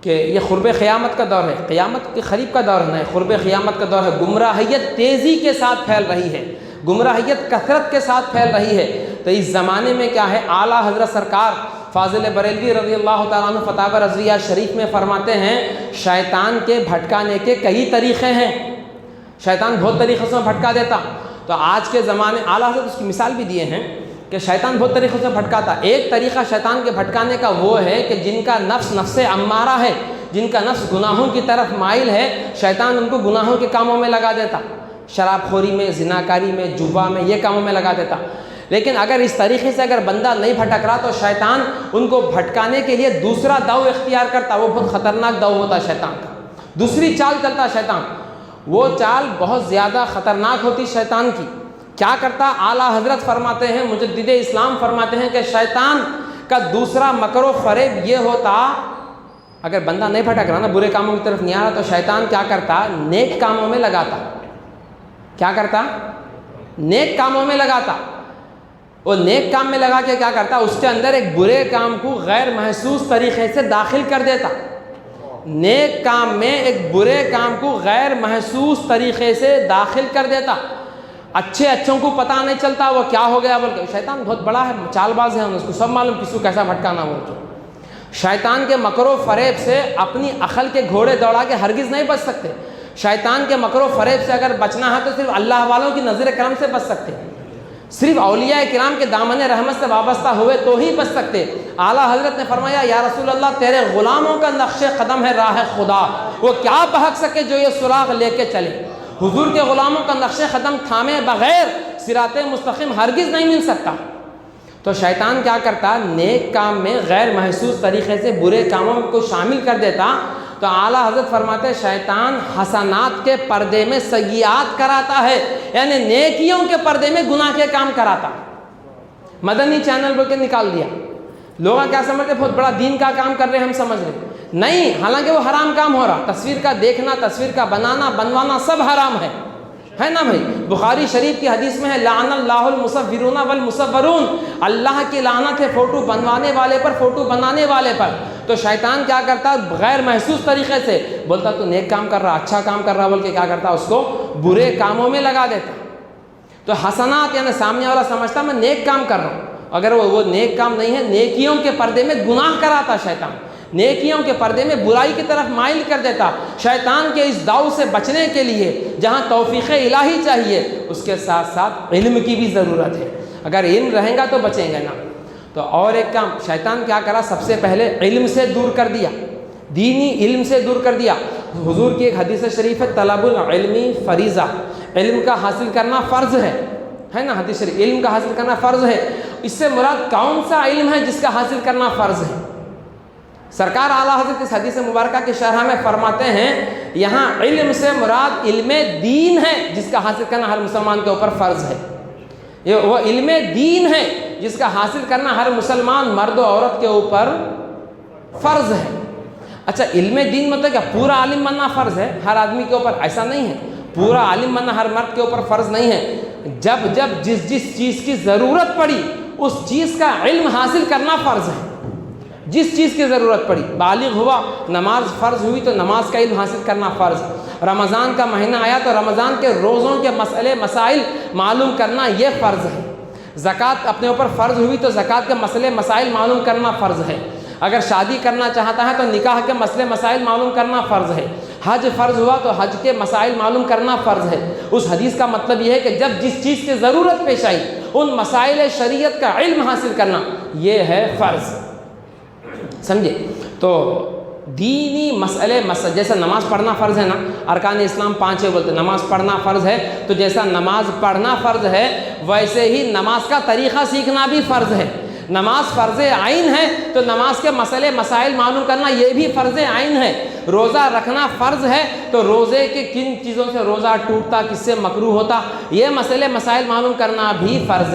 کہ یہ قرب قیامت کا دور ہے، قیامت کے قریب کا دور نہیں، قرب قیامت کا دور ہے۔ گمراہیت تیزی کے ساتھ پھیل رہی ہے، گمراہیت کثرت کے ساتھ پھیل رہی ہے۔ تو اس زمانے میں کیا ہے، اعلیٰ حضرت سرکار فاضل بریلوی رضی اللہ تعالیٰ عنہ فتاوی رضویہ شریف میں فرماتے ہیں، شیطان کے بھٹکانے کے کئی طریقے ہیں، شیطان بہت طریقوں سے بھٹکا دیتا۔ تو آج کے زمانے اعلیٰ حضرت اس کی مثال بھی دیے ہیں کہ شیطان بہت طریقوں سے بھٹکاتا۔ ایک طریقہ شیطان کے بھٹکانے کا وہ ہے کہ جن کا نفس امارہ ہے، جن کا نفس گناہوں کی طرف مائل ہے، شیطان ان کو گناہوں کے کاموں میں لگا دیتا، شراب خوری میں، زناکاری میں، جوا میں، یہ کاموں میں لگا دیتا۔ لیکن اگر اس طریقے سے اگر بندہ نہیں بھٹک رہا تو شیطان ان کو بھٹکانے کے لیے دوسرا داؤ اختیار کرتا، وہ بہت خطرناک داؤ ہوتا شیطان کا، دوسری چال چلتا شیطان۔ وہ چال بہت زیادہ خطرناک ہوتی شیطان کی۔ کیا کرتا؟ اعلیٰ حضرت فرماتے ہیں، مجدد اسلام فرماتے ہیں کہ شیطان کا دوسرا مکر و فریب یہ ہوتا، اگر بندہ نہیں بھٹک رہا نا، برے کاموں کی طرف نہیں آ رہا، تو شیطان کیا کرتا؟ نیک کاموں میں لگاتا۔ کیا کرتا؟ نیک کاموں میں لگاتا۔ اور نیک کام میں لگا کے کیا کرتا؟ اس کے اندر ایک برے کام کو غیر محسوس طریقے سے داخل کر دیتا۔ نیک کام میں ایک برے کام کو غیر محسوس طریقے سے داخل کر دیتا۔ اچھوں کو پتہ نہیں چلتا وہ کیا ہو گیا، بلکہ شیطان بہت بڑا ہے، چال باز ہے، اس کو سب معلوم کس کو کیسا بھٹکانا ہو۔ شیطان کے مکر و فریب سے اپنی عقل کے گھوڑے دوڑا کے ہرگز نہیں بچ سکتے۔ شیطان کے مکر و فریب سے اگر بچنا ہے تو صرف اللہ والوں کی نظر کرم سے بچ سکتے، صرف اولیاء کرام کے دامن رحمت سے وابستہ ہوئے تو ہی بچ سکتے۔ اعلیٰ حضرت نے فرمایا یا رسول اللہ تیرے غلاموں کا نقش قدم ہے راہ خدا، وہ کیا بہک سکے جو یہ سراغ لے کے چلے۔ حضور کے غلاموں کا نقش قدم تھامے بغیر صراط مستقیم ہرگز نہیں مل سکتا۔ تو شیطان کیا کرتا؟ نیک کام میں غیر محسوس طریقے سے برے کاموں کو شامل کر دیتا۔ تو اعلیٰ حضرت فرماتے شیطان حسنات کے پردے میں سیئات کراتا ہے، یعنی نیکیوں کے پردے میں گناہ کے کام کراتا۔ مدنی چینل بول کے نکال دیا، لوگ کیا سمجھتے بہت بڑا دین کا کام کر رہے ہم سمجھ رہے نہیں، حالانکہ وہ حرام کام ہو رہا۔ تصویر کا دیکھنا، تصویر کا بنانا بنوانا سب حرام ہے نا بھائی؟ بخاری شریف کی حدیث میں ہے لعن اللہ المصورون والمصورون، اللہ کی لعنت ہے فوٹو بنوانے والے پر، فوٹو بنانے والے پر۔ تو شیطان کیا کرتا؟ غیر محسوس طریقے سے بولتا تو نیک کام کر رہا، اچھا کام کر رہا، بول کے کیا کرتا؟ اس کو برے کاموں میں لگا دیتا۔ تو حسنات یعنی سامنے والا سمجھتا میں نیک کام کر رہا ہوں، اگر وہ نیک کام نہیں ہے، نیکیوں کے پردے میں گناہ کراتا شیطان، نیکیوں کے پردے میں برائی کی طرف مائل کر دیتا۔ شیطان کے اس داؤ سے بچنے کے لیے جہاں توفیق الہی چاہیے، اس کے ساتھ ساتھ علم کی بھی ضرورت ہے۔ اگر علم رہیں گا تو بچیں گے نا۔ تو اور ایک کام شیطان کیا کرا؟ سب سے پہلے علم سے دور کر دیا، دینی علم سے دور کر دیا۔ حضور کی ایک حدیث شریف ہے طلب العلم فریضہ، علم کا حاصل کرنا فرض ہے نا، حدیث شریف علم کا حاصل کرنا فرض ہے۔ اس سے مراد کون سا علم ہے جس کا حاصل کرنا فرض ہے؟ سرکار اعلیٰ حضرت اس حدیث مبارکہ کی شرح میں فرماتے ہیں یہاں علم سے مراد علم دین ہے جس کا حاصل کرنا ہر مسلمان کے اوپر فرض ہے۔ وہ علم دین ہے جس کا حاصل کرنا ہر مسلمان مرد و عورت کے اوپر فرض ہے۔ اچھا علم دین مطلب کیا پورا عالم بننا فرض ہے ہر آدمی کے اوپر؟ ایسا نہیں ہے، پورا عالم بننا ہر مرد کے اوپر فرض نہیں ہے۔ جب جس چیز کی ضرورت پڑی اس چیز کا علم حاصل کرنا فرض ہے۔ جس چیز کی ضرورت پڑی، بالغ ہوا، نماز فرض ہوئی تو نماز کا علم حاصل کرنا فرض، رمضان کا مہینہ آیا تو رمضان کے روزوں کے مسئلے مسائل معلوم کرنا یہ فرض ہے، زکوٰۃ اپنے اوپر فرض ہوئی تو زکوٰۃ کے مسئلے مسائل معلوم کرنا فرض ہے، اگر شادی کرنا چاہتا ہے تو نکاح کے مسئلے مسائل معلوم کرنا فرض ہے، حج فرض ہوا تو حج کے مسائل معلوم کرنا فرض ہے۔ اس حدیث کا مطلب یہ ہے کہ جب جس چیز کی ضرورت پیش آئی ان مسائل شریعت کا علم حاصل کرنا یہ ہے فرض، سمجھے؟ تو دینی مسئلے جیسا نماز پڑھنا فرض ہے نا، ارکان اسلام 5 ہے بولتے، نماز پڑھنا فرض ہے، تو جیسا نماز پڑھنا فرض ہے ویسے ہی نماز کا طریقہ سیکھنا بھی فرض ہے۔ نماز فرض عین ہے تو نماز کے مسئلے مسائل معلوم کرنا یہ بھی فرض عین ہے۔ روزہ رکھنا فرض ہے تو روزے کے کن چیزوں سے روزہ ٹوٹتا، کس سے مکروہ ہوتا، یہ مسئلے مسائل معلوم کرنا بھی فرض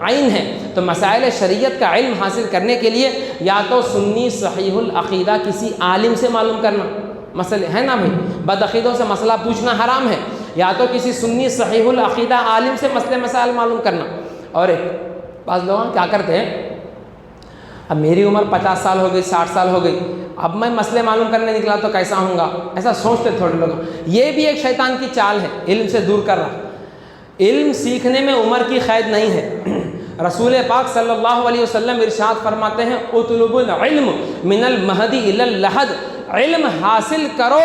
عین ہے۔ تو مسائل شریعت کا علم حاصل کرنے کے لیے یا تو سنی صحیح العقیدہ کسی عالم سے معلوم کرنا، مسئلے ہے نا بھائی، بدعقیدوں سے مسئلہ پوچھنا حرام ہے، یا تو کسی سنی صحیح العقیدہ عالم سے مسئلے مسائل معلوم کرنا۔ اور ایک بعض لوگ کیا کرتے ہیں، اب میری عمر 50 سال ہو گئی، 60 سال ہو گئی، اب میں مسئلے معلوم کرنے نکلا تو کیسا ہوں گا، ایسا سوچتے تھوڑے لوگ۔ یہ بھی ایک شیطان کی چال ہے، علم سے دور کر رہا۔ علم سیکھنے میں عمر کی قید نہیں ہے۔ رسول پاک صلی اللہ علیہ وسلم ارشاد فرماتے ہیں اطلب العلم من المہد الی اللحد، علم حاصل کرو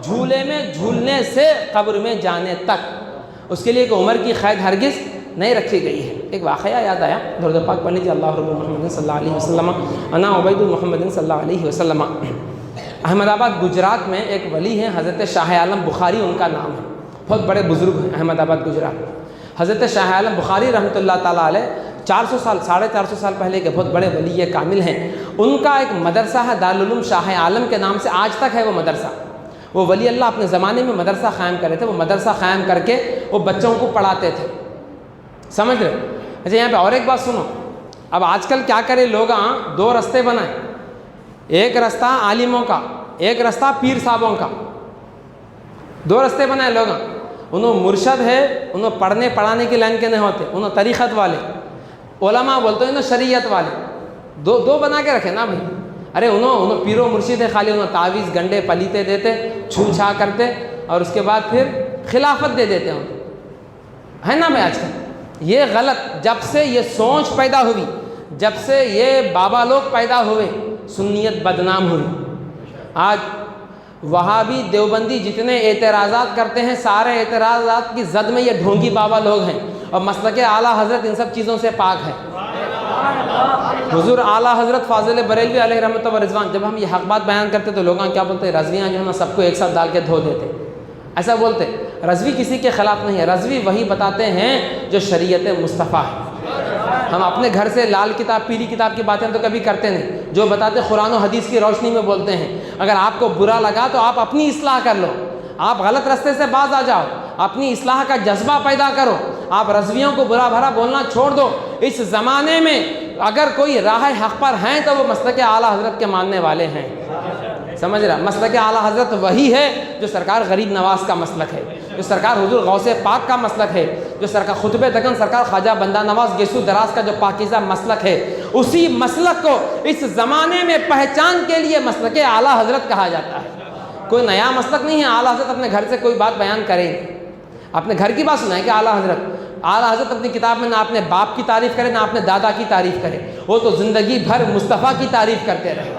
جھولے میں جھولنے سے قبر میں جانے تک۔ اس کے لیے کہ عمر کی قید ہرگز نہیں رکھی گئی ہے۔ ایک واقعہ یاد آیا، درود پاک پڑھ لیجیے، اللہ رب محمد صلی اللہ علیہ وسلم انا عبید محمد صلی اللہ علیہ وسلم۔ احمد آباد گجرات میں ایک ولی ہیں حضرت شاہ عالم بخاری ان کا نام ہے، بہت بڑے بزرگ ہیں احمد آباد گجرات۔ حضرت شاہ عالم بخاری رحمۃ اللہ تعالیٰ علیہ 400 سال 450 سال پہلے کے بہت بڑے ولی کامل ہیں۔ ان کا ایک مدرسہ ہے دارالعلوم شاہ عالم کے نام سے، آج تک ہے وہ مدرسہ۔ وہ ولی اللہ اپنے زمانے میں مدرسہ قائم کرے تھے، وہ مدرسہ قائم کر کے وہ بچوں کو پڑھاتے تھے، سمجھ رہے؟ اچھا یہاں پہ اور ایک بات سنو، اب آج کل کیا کرے لوگ، دو رستے بنائیں، ایک رستہ عالموں کا، ایک رستہ پیر صاحبوں کا، دو رستے بنائے لوگ۔ انہوں مرشد ہے، انہوں پڑھنے پڑھانے کی لائن کے نہیں ہوتے، انہوں طریقت والے، علماء بولتے ہیں انہوں شریعت والے، دو بنا کے رکھے نا بھائی۔ ارے انہوں پیرو مرشد ہے، خالی انہوں تعویذ گنڈے پلیتے دیتے، چھو چھا کرتے، اور اس کے بعد پھر خلافت دے دیتے ہیں، ہے نا بھائی۔ آج کل یہ غلط، جب سے یہ سوچ پیدا ہوئی، جب سے یہ بابا لوگ پیدا ہوئے، سنیت بدنام ہوئی۔ آج وہابی دیوبندی جتنے اعتراضات کرتے ہیں، سارے اعتراضات کی زد میں یہ ڈھونگی بابا لوگ ہیں، اور مسلک اعلیٰ حضرت ان سب چیزوں سے پاک ہے۔ حضور اعلیٰ حضرت فاضل بریلوی علیہ رحمۃ و رضوان، جب ہم یہ حق بات بیان کرتے تو لوگاں کیا بولتے، رضویاں جو ہے نا سب کو ایک ساتھ ڈال کے دھو دیتے، ایسا بولتے۔ رضوی کسی کے خلاف نہیں ہے، رضوی وہی بتاتے ہیں جو شریعت مصطفیٰ ہے۔ ہم اپنے گھر سے لال کتاب پیلی کتاب کی باتیں تو کبھی کرتے نہیں، جو بتاتے قرآن و حدیث کی روشنی میں بولتے ہیں۔ اگر آپ کو برا لگا تو آپ اپنی اصلاح کر لو، آپ غلط رستے سے باز آ جاؤ، اپنی اصلاح کا جذبہ پیدا کرو، آپ رضویوں کو برا بھرا بولنا چھوڑ دو۔ اس زمانے میں اگر کوئی راہ حق پر ہیں تو وہ مسلک اعلیٰ حضرت کے ماننے والے ہیں، سمجھ رہا؟ مسلک اعلیٰ حضرت وہی ہے جو سرکار غریب نواز کا مسلک ہے، جو سرکار حضور غوث پاک کا مسلک ہے، جو سرکار خطب دکن سرکار خواجہ بندہ نواز گیسو دراز کا جو پاکیزہ مسلک ہے، اسی مسلک کو اس زمانے میں پہچان کے لیے مسلک اعلیٰ حضرت کہا جاتا ہے۔ کوئی نیا مسلک نہیں ہے۔ اعلیٰ حضرت اپنے گھر سے کوئی بات بیان کریں، اپنے گھر کی بات سنائیں کہ اعلیٰ حضرت اپنی کتاب میں نہ اپنے باپ کی تعریف کرے، نہ اپنے دادا کی تعریف کرے، وہ تو زندگی بھر مصطفیٰ کی تعریف کرتے رہے،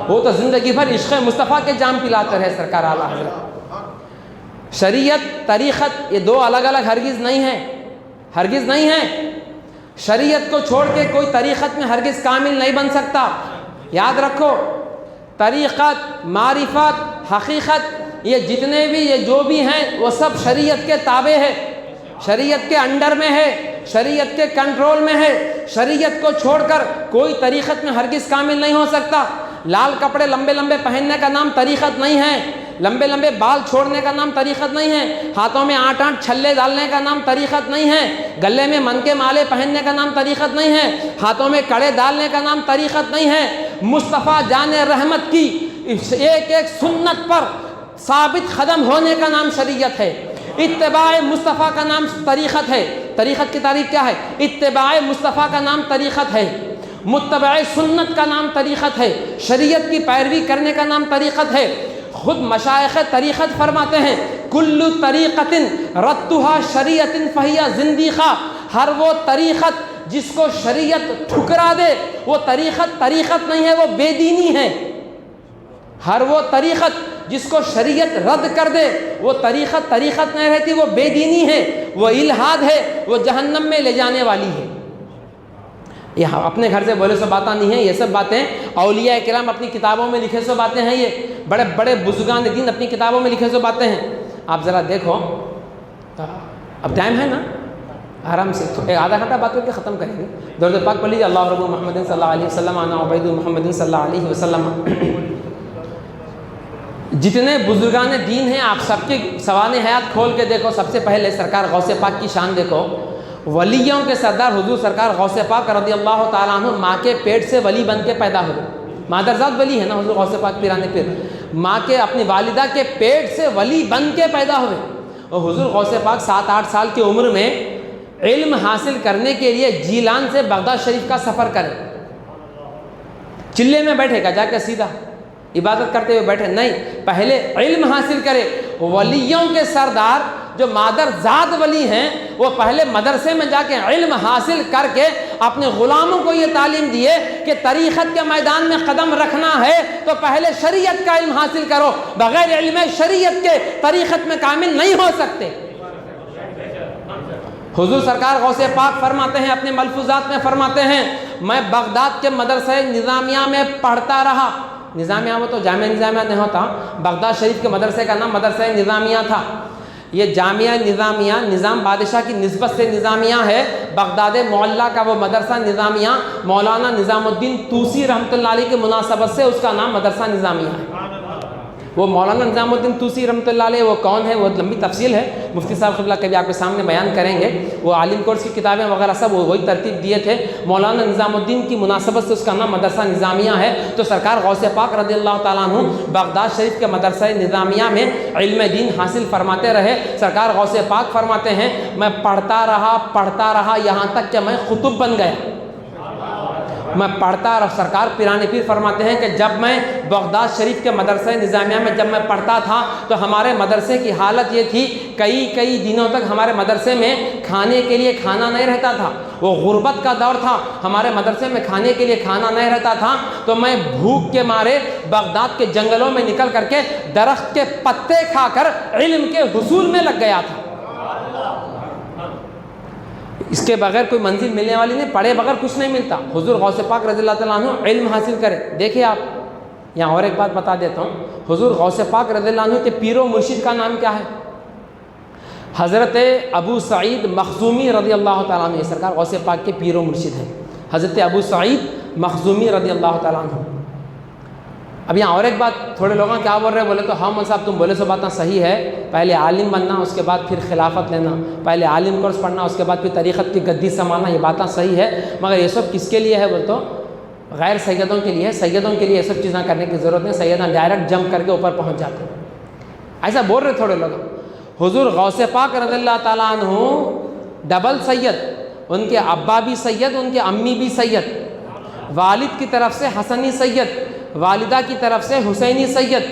وہ تو زندگی بھر عشق مصطفیٰ کے جام پلاتے رہے سرکار اعلیٰ حضرت۔ شریعت طریقت یہ دو الگ الگ ہرگز نہیں ہیں، ہرگز نہیں ہیں۔ شریعت کو چھوڑ کے کوئی طریقت میں ہرگز کامل نہیں بن سکتا۔ یاد رکھو، طریقت، معرفت، حقیقت، یہ جتنے بھی یہ جو بھی ہیں وہ سب شریعت کے تابع ہے، شریعت کے انڈر میں ہے، شریعت کے کنٹرول میں ہے۔ شریعت کو چھوڑ کر کوئی طریقت میں ہرگز کامل نہیں ہو سکتا۔ لال کپڑے لمبے لمبے پہننے کا نام طریقت نہیں ہے، لمبے لمبے بال چھوڑنے کا نام طریقت نہیں ہے، ہاتھوں میں 8 چھلے ڈالنے کا نام طریقت نہیں ہے، گلے میں من کے مالے پہننے کا نام طریقت نہیں ہے، ہاتھوں میں کڑے ڈالنے کا نام طریقت نہیں ہے۔ مصطفیٰ جان رحمت کی ایک ایک سنت پر ثابت قدم ہونے کا نام شریعت ہے۔ اتباع مصطفیٰ کا نام طریقت ہے۔ طریقت کی تعریف کیا ہے؟ اتباع مصطفیٰ کا نام طریقت ہے، متبع سنت کا نام طریقت ہے، شریعت کی پیروی کرنے کا نام طریقت ہے۔ خود مشائخ طریقت فرماتے ہیں، کل طریقت رتھا شریعت فہی زندیقہ، ہر وہ طریقت جس کو شریعت ٹھکرا دے وہ طریقت نہیں ہے، وہ بے دینی ہے۔ ہر وہ طریقت جس کو شریعت رد کر دے وہ طریقت نہیں رہتی، وہ بے دینی ہے، وہ الہاد ہے، وہ جہنم میں لے جانے والی ہے۔ یہ اپنے گھر سے بولے سو باتیں نہیں ہیں، یہ سب باتیں اولیاء کرام اپنی کتابوں میں لکھے سو باتیں ہیں، یہ بڑے بڑے بزرگان دین اپنی کتابوں میں لکھے سو باتیں ہیں۔ آپ ذرا دیکھو، اب ٹائم ہے نا، آرام سے ایک آدھا گھنٹہ بات کر کے ختم کریں گے۔ درود پاک پڑھ لیجیے، اللہ رب محمد صلی اللہ علیہ وسلم، انا عبید محمد صلی اللہ علیہ وسلم۔ جتنے بزرگان دین ہیں آپ سب کی سوانح حیات کھول کے دیکھو، سب سے پہلے سرکار غوث پاک کی شان دیکھو۔ ولیوں کے سردار حضور سرکار غوث پاک رضی اللہ تعالیٰ عنہ ماں کے پیٹ سے ولی بن کے پیدا ہوئے، مادرزاد ولی ہے نا حضور غوث پاک پیران پیر، ماں کے اپنی والدہ کے پیٹ سے ولی بن کے پیدا ہوئے۔ اور حضور غوث پاک 7-8 سال کی عمر میں علم حاصل کرنے کے لیے جیلان سے بغداد شریف کا سفر کرے۔ چلے میں بیٹھے گا جا کے سیدھا عبادت کرتے ہوئے بیٹھے نہیں، پہلے علم حاصل کرے۔ ولیوں کے سردار جو مادرزاد ولی ہیں وہ پہلے مدرسے میں جا کے علم حاصل کر کے اپنے غلاموں کو یہ تعلیم دیے کہ طریقت کے میدان میں قدم رکھنا ہے تو پہلے شریعت کا علم حاصل کرو، بغیر علم شریعت کے طریقت میں کامل نہیں ہو سکتے۔ حضور سرکار غوث پاک فرماتے ہیں، اپنے ملفوظات میں فرماتے ہیں، میں بغداد کے مدرسہ نظامیہ میں پڑھتا رہا۔ نظامیہ وہ تو جامعہ نظامیہ نہیں ہوتا، بغداد شریف کے مدرسے کا نام مدرسہ نظامیہ تھا۔ یہ جامعہ نظامیہ نظام بادشاہ کی نسبت سے نظامیہ ہے، بغداد معلیٰ کا وہ مدرسہ نظامیہ مولانا نظام الدین طوسی رحمۃ اللہ علیہ کی مناسبت سے اس کا نام مدرسہ نظامیہ ہے۔ وہ مولانا نظام الدین طوسی رحمۃ اللہ علیہ وہ کون ہے، وہ لمبی تفصیل ہے، مفتی صاحب قبلہ کبھی آپ کے سامنے بیان کریں گے۔ وہ عالم کورس کی کتابیں وغیرہ سب وہی ترتیب دیے تھے۔ مولانا نظام الدین کی مناسبت سے اس کا نام مدرسہ نظامیہ ہے۔ تو سرکار غوث پاک رضی اللہ تعالیٰ عنہ بغداد شریف کے مدرسہ نظامیہ میں علم دین حاصل فرماتے رہے۔ سرکار غوث پاک فرماتے ہیں میں پڑھتا رہا یہاں تک کہ میں قطب بن گیا۔ میں پڑھتا رہا، سرکار پیران پیر فرماتے ہیں کہ جب میں بغداد شریف کے مدرسہ نظامیہ میں جب میں پڑھتا تھا تو ہمارے مدرسے کی حالت یہ تھی، کئی دنوں تک ہمارے مدرسے میں کھانے کے لیے کھانا نہیں رہتا تھا۔ وہ غربت کا دور تھا، ہمارے مدرسے میں کھانے کے لیے کھانا نہیں رہتا تھا، تو میں بھوک کے مارے بغداد کے جنگلوں میں نکل کر کے درخت کے پتے کھا کر علم کے حصول میں لگ گیا تھا۔ اس کے بغیر کوئی منزل ملنے والی نہیں، پڑھے بغیر کچھ نہیں ملتا۔ حضور غوث پاک رضی اللہ تعالیٰ عنہ علم حاصل کرے۔ دیکھیں آپ، یہاں اور ایک بات بتا دیتا ہوں، حضور غوث پاک رضی اللہ عنہ کے پیر و مرشد کا نام کیا ہے؟ حضرت ابو سعید مخزومی رضی اللہ تعالیٰ عنہ، سرکار غوث پاک کے پیر و مرشد ہیں، حضرت ابو سعید مخزومی رضی اللہ تعالیٰ عنہ۔ اب یہاں اور ایک بات، تھوڑے لوگ کیا بول رہے ہیں، بولے تو ہاں مول صاحب تم بولے سو باتیں صحیح ہے، پہلے عالم بننا اس کے بعد پھر خلافت لینا، پہلے عالم کورس پڑھنا اس کے بعد پھر طریقت کی گدی سنبھالنا، یہ باتیں صحیح ہے، مگر یہ سب کس کے لیے ہے بول تو غیر سیدوں کے لیے۔ سیدوں کے لیے یہ سب چیزیں کرنے کی ضرورت نہیں، سیداں ڈائریکٹ جمپ کر کے اوپر پہنچ جاتے ہیں، ایسا بول رہے تھوڑے لوگ۔ حضور غوث پاک رضی اللہ تعالیٰ عنہ ڈبل سید، ان کے ابا بھی سید، ان کے امی بھی سید، والد کی طرف سے حسنی سید، والدہ کی طرف سے حسینی سید۔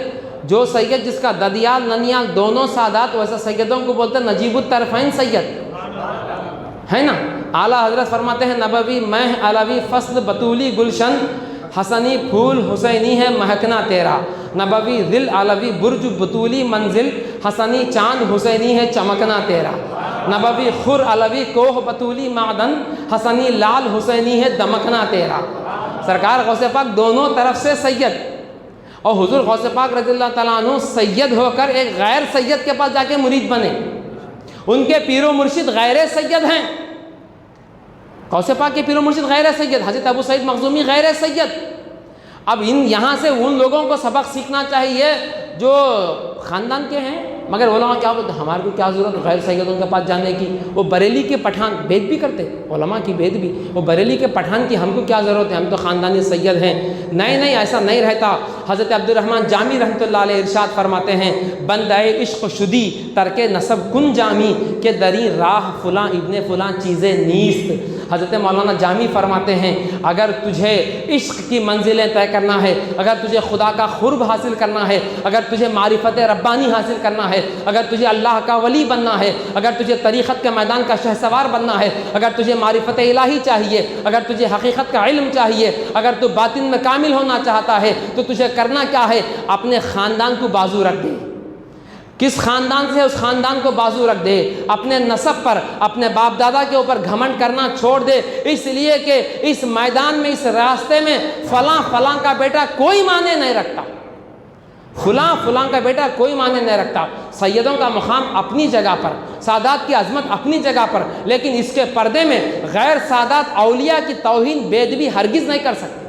جو سید جس کا ددیال ننیال دونوں سادات، ویسے سیدوں کو بولتے ہیں نجیب الطرفین سید، ہے نا۔ اعلیٰ حضرت فرماتے ہیں نبوی مہ علوی فصل بطولی گلشن، حسنی پھول حسینی ہے مہکنا تیرا، نبوی ذل علوی برج بطولی منزل، حسنی چاند حسینی ہے چمکنا تیرا، نبوی خر علوی کوہ بطولی معدن، حسنی لال حسینی ہے دمکنا تیرا۔ سرکار غوث پاک دونوں طرف سے سید، اور حضور غوث پاک رضی اللہ تعالیٰ عنہ سید ہو کر ایک غیر سید کے پاس جا کے مرید بنے۔ ان کے پیر و مرشد غیر سید ہیں، غوث پاک کے پیر و مرشد غیر سید، حضرت ابو سعید مخزومی غیر سید۔ اب یہاں سے ان لوگوں کو سبق سیکھنا چاہیے جو خاندان کے ہیں، مگر علماء کیا بولتے ہیں ہمارے کو کیا ضرورت غیر سیدوں کے پاس جانے کی، وہ بریلی کے پٹھان بید بھی کرتے، علماء کی بید بھی، وہ بریلی کے پٹھان کی ہم کو کیا ضرورت ہے، ہم تو خاندانی سید ہیں۔ نہیں ایسا نہیں رہتا۔ حضرت عبدالرحمن جامی رحمۃ اللہ علیہ ارشاد فرماتے ہیں بندہ عشق شدی ترک نسب کن جامی، کہ دری راہ فلاں ابن فلاں چیزیں نیست۔ حضرت مولانا جامی فرماتے ہیں اگر تجھے عشق کی منزلیں طے کرنا ہے، اگر تجھے خدا کا قرب حاصل کرنا ہے، اگر تجھے معرفت ربانی حاصل کرنا ہے، اگر تجھے اللہ کا ولی بننا ہے، اگر تجھے طریقت کے میدان کا شہسوار بننا ہے، اگر تجھے معرفت الہی چاہیے، اگر تجھے حقیقت کا علم چاہیے، اگر تو باطن میں کامل ہونا چاہتا ہے، تو تجھے کرنا کیا ہے، اپنے خاندان کو بازو رکھ دے۔ کس خاندان سے اس خاندان کو بازو رکھ دے، اپنے نسب پر، اپنے باپ دادا کے اوپر گھمنڈ کرنا چھوڑ دے، اس لیے کہ اس میدان میں، اس راستے میں فلاں کا بیٹا کوئی معنی نہیں رکھتا، فلاں کا بیٹا کوئی معنی نہیں رکھتا۔ سیدوں کا مقام اپنی جگہ پر، سادات کی عظمت اپنی جگہ پر، لیکن اس کے پردے میں غیر سادات اولیاء کی توہین بےادبی ہرگز نہیں کر سکتے۔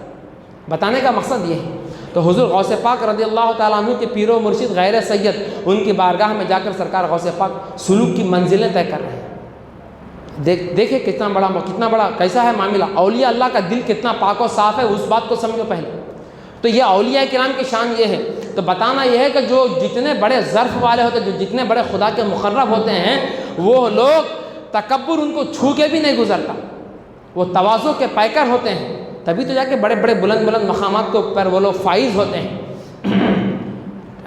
بتانے کا مقصد یہ ہے۔ تو حضور غوث پاک رضی اللہ تعالیٰ عنہ کے پیر و مرشد غیر سید، ان کی بارگاہ میں جا کر سرکار غوث پاک سلوک کی منزلیں طے کر رہے ہیں۔ دیکھیں کتنا بڑا کیسا ہے معاملہ، اولیاء اللہ کا دل کتنا پاک و صاف ہے، اس بات کو سمجھو پہلے۔ تو یہ اولیاء کرام کی شان یہ ہے۔ تو بتانا یہ ہے کہ جو جتنے بڑے ظرف والے ہوتے ہیں، جو جتنے بڑے خدا کے مقرب ہوتے ہیں، وہ لوگ تکبر ان کو چھو کے بھی نہیں گزرتا، وہ تواضع کے پیکر ہوتے ہیں، تبھی تو جا کے بڑے بلند مقامات کو پر وہ لوگ فائز ہوتے ہیں۔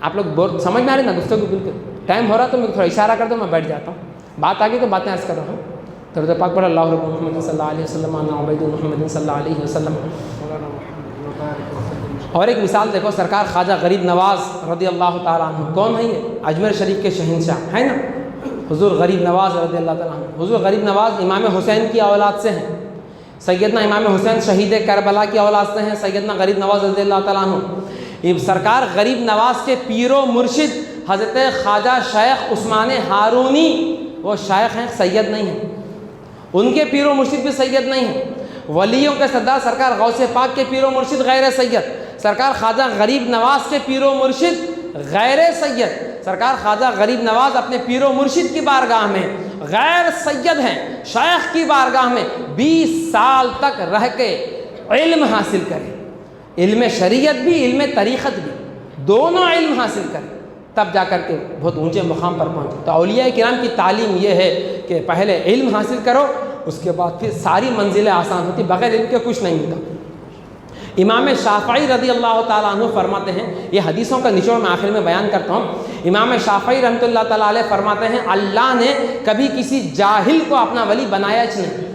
آپ لوگ سمجھ میں آ رہی نا گفتگو؟ بالکل ٹائم ہو رہا تو میں تھوڑا اشارہ کر دوں، میں بیٹھ جاتا ہوں، بات آگے تو باتیں عرض کر رہا ہوں۔ درود پاک پر اللہ رب محمد صلی اللہ علیہ وسلم، عبید محمد صلی اللہ علیہ وسلم۔ اور ایک مثال دیکھو، سرکار خواجہ غریب نواز رضی اللہ تعالیٰ عنہ، کون ہے یہ؟ اجمیر شریف کے شہنشاہ ہے نا، حضور غریب نواز رضی اللہ تعالیٰ عنہ۔ حضور غریب نواز امام حسین کی اولاد سے ہیں، سیدنا امام حسین شہید کربلا کی اولاد سے ہیں، سیدنا غریب نواز رضی اللہ تعالیٰ عنہ۔ سرکار غریب نواز کے پیر و مرشد حضرت خواجہ شیخ عثمان ہارونی، وہ شیخ ہیں، سید نہیں ہیں، ان کے پیر و مرشد بھی سید نہیں ہیں۔ ولیوں کے سردار سرکار غوث پاک کے پیر و مرشد غیر سید، سرکار خواجہ غریب نواز کے پیر و مرشد غیر سید، سرکار خواجہ غریب نواز اپنے پیر و مرشد کی بارگاہ میں غیر سید ہیں، شیخ کی بارگاہ میں 20 سال تک رہ کے علم حاصل کرے، علم شریعت بھی علم طریقت بھی، دونوں علم حاصل کرے، تب جا کر کے بہت اونچے مقام پر پہنچے۔ تو اولیاء کرام کی تعلیم یہ ہے کہ پہلے علم حاصل کرو، اس کے بعد پھر ساری منزلیں آسان ہوتی، بغیر علم کے کچھ نہیں ملتا۔ امام شافعی رضی اللہ تعالیٰ عنہ فرماتے ہیں، یہ حدیثوں کا نچوڑ میں آخر میں بیان کرتا ہوں، امام شافعی رحمۃ اللہ تعالیٰ علیہ فرماتے ہیں اللہ نے کبھی کسی جاہل کو اپنا ولی بنایا نہیں۔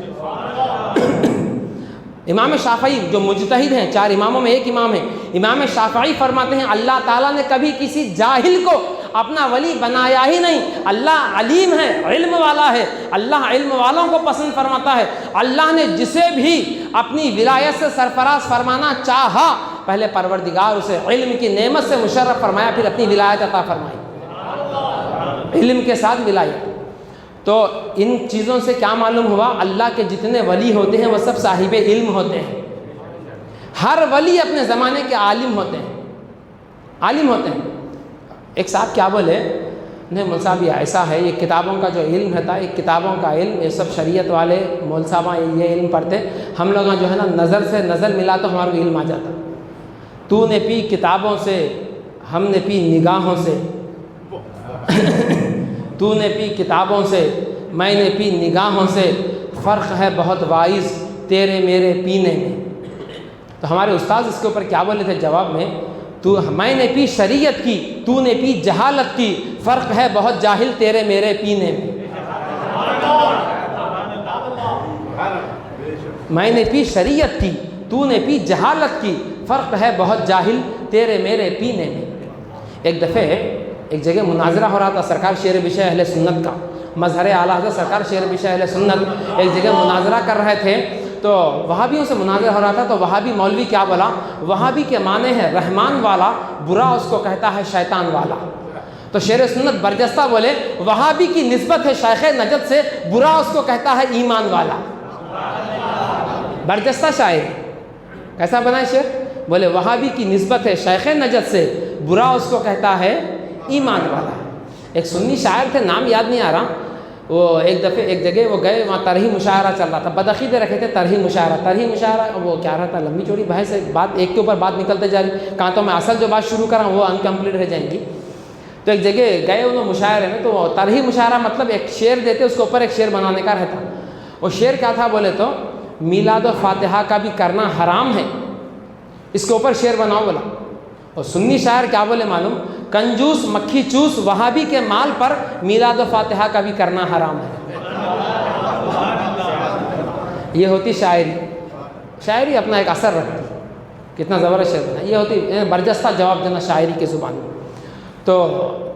امام شافعی جو مجتہد ہیں، 4 اماموں میں ایک امام ہے، امام شافعی فرماتے ہیں اللہ تعالیٰ نے کبھی کسی جاہل کو اپنا ولی بنایا ہی نہیں۔ اللہ علیم ہے، علم والا ہے، اللہ علم والوں کو پسند فرماتا ہے۔ اللہ نے جسے بھی اپنی ولایت سے سرفراز فرمانا چاہا، پہلے پروردگار اسے علم کی نعمت سے مشرف فرمایا، پھر اپنی ولایت عطا فرمائی، علم کے ساتھ ولایت۔ تو ان چیزوں سے کیا معلوم ہوا؟ اللہ کے جتنے ولی ہوتے ہیں وہ سب صاحب علم ہوتے ہیں، ہر ولی اپنے زمانے کے عالم ہوتے ہیں، عالم ہوتے ہیں۔ ایک صاحب کیا بولے، نہیں مول صاحب یہ ایسا ہے، یہ کتابوں کا جو علم رہتا ہے، کتابوں کا علم، یہ سب شریعت والے مول صاحب یہ علم پڑھتے، ہم لوگ جو ہے نا نظر سے نظر ملا تو ہمارے کو علم آ جاتا۔ تو نے پی کتابوں سے، ہم نے پی نگاہوں سے، تو نے پی کتابوں سے، میں نے پی نگاہوں سے، فرق ہے بہت وائز تیرے میرے پینے میں۔ تو ہمارے استاذ اس کے اوپر کیا بولے تھے جواب میں، میں نے پی شریعت کی، تو نے پی جہالت کی، فرق ہے بہت جاہل تیرے میرے پینے میں۔ میں نے پی شریعت کی، تو نے پی جہالت کی، فرق ہے بہت جاہل تیرے میرے پینے میں۔ ایک دفعہ ایک جگہ مناظرہ ہو رہا تھا سرکار شیر بشہ اہل سنت کا، مظہر اعلیٰ حضرت سرکار شیر بشہ اہل سنت ایک جگہ مناظرہ کر رہے تھے، تو وہابیوں سے مناظرہ ہو رہا تھا۔ تو وہابی مولوی کیا بولا، وہابی کے معنی ہے رحمان والا، برا اس کو کہتا ہے شیطان والا۔ تو شیر سنت برجستہ بولے وہابی کی نسبت ہے شیخ نجد سے، برا اس کو کہتا ہے ایمان والا۔ برجستہ شاعر کیسا بنا ہے شعر، بولے وہابی کی نسبت ہے شیخ نجد سے، برا اس کو کہتا ہے ایمان والا۔ ایک سنی شاعر تھے، نام یاد نہیں آ رہا، وہ ایک دفعہ ایک جگہ وہ گئے، وہاں طرحی مشاعرہ چل رہا تھا، بدعقیدے رکھے تھے طرحی مشاعرہ، وہ کیا رہا تھا، لمبی چوڑی بحث ہے، بات ایک کے اوپر بات نکلتے جا رہی، کہاں تو میں اصل جو بات شروع کر رہا ہوں وہ انکمپلیٹ رہ جائیں گی۔ تو ایک جگہ گئے انہوں مشاعرے میں، تو طرحی مشاعرہ مطلب ایک شعر دیتے، اس کے اوپر ایک شعر بنانے کا رہتا۔ وہ شعر کیا تھا بولے تو، میلاد و فاتحہ کا بھی کرنا حرام ہے، اس کے اوپر شعر بناؤ بولا۔ اور سنی شاعر کیا بولے معلوم، کنجوس مکھی چوس وہابی کے مال پر میلاد و فاتحہ کا بھی کرنا حرام ہے۔ یہ ہوتی شاعری، شاعری اپنا ایک اثر رکھتی، کتنا زبردست شعر بنا، یہ ہوتی برجستہ جواب دینا شاعری کی زبان میں۔ تو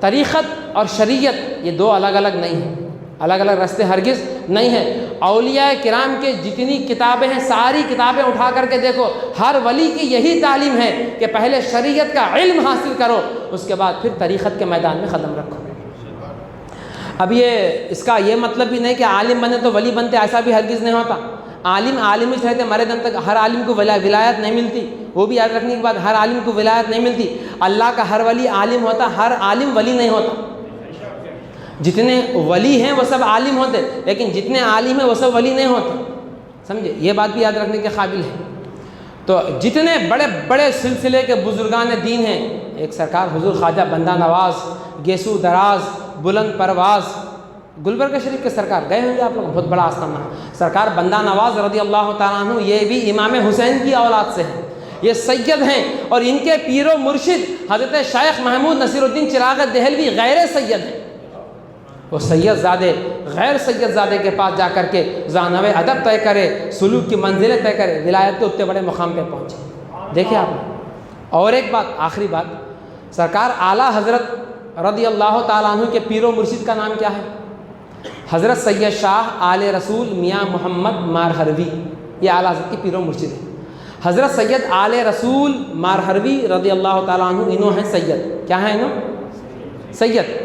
طریقت اور شریعت یہ دو الگ الگ نہیں ہیں، الگ الگ راستے ہرگز نہیں ہیں۔ اولیاء کرام کے جتنی کتابیں ہیں ساری کتابیں اٹھا کر کے دیکھو، ہر ولی کی یہی تعلیم ہے کہ پہلے شریعت کا علم حاصل کرو، اس کے بعد پھر طریقت کے میدان میں قدم رکھو۔ اب اس کا یہ مطلب بھی نہیں کہ عالم بنے تو ولی بنتے، ایسا بھی ہرگز نہیں ہوتا۔ عالم ہی رہتے مرے دم تک، ہر عالم کو ولایت نہیں ملتی، وہ بھی یاد رکھنے کے بعد ہر عالم کو ولایت نہیں ملتی۔ اللہ کا ہر ولی عالم ہوتا، ہر عالم ولی نہیں ہوتا۔ جتنے ولی ہیں وہ سب عالم ہوتے، لیکن جتنے عالم ہیں وہ سب ولی نہیں ہوتے، سمجھے، یہ بات بھی یاد رکھنے کے قابل ہے۔ تو جتنے بڑے بڑے سلسلے کے بزرگان دین ہیں، ایک سرکار حضور خواجہ بندہ نواز، گیسو دراز، بلند پرواز، گلبرگہ شریف کے سرکار گئے ہوں گے آپ لوگ، بہت بڑا آستانہ سرکار بندہ نواز رضی اللہ تعالیٰ عنہ، یہ بھی امام حسین کی اولاد سے ہیں، یہ سید ہیں، اور ان کے پیر و مرشد حضرت شیخ محمود نصیر الدین چراغ دہلوی غیر سید ہیں۔ وہ سید زادے غیر سید زادے کے پاس جا کر کے زانوِ ادب طے کرے، سلوک کی منزلیں طے کرے، ولایت کے اتنے بڑے مقام پہ پہنچے۔ دیکھیں آپ نے، اور ایک بات، آخری بات، سرکار اعلیٰ حضرت رضی اللہ تعالیٰ عنہ کے پیر و مرشد کا نام کیا ہے؟ حضرت سید شاہ آل رسول میاں محمد مارہروی، یہ اعلیٰ حضرت کی پیر و مرشد ہے۔ حضرت سید آل رسول مارہروی رضی اللہ تعالیٰ عنہ، انہوں ہیں سید، کیا ہیں انہوں؟ سید۔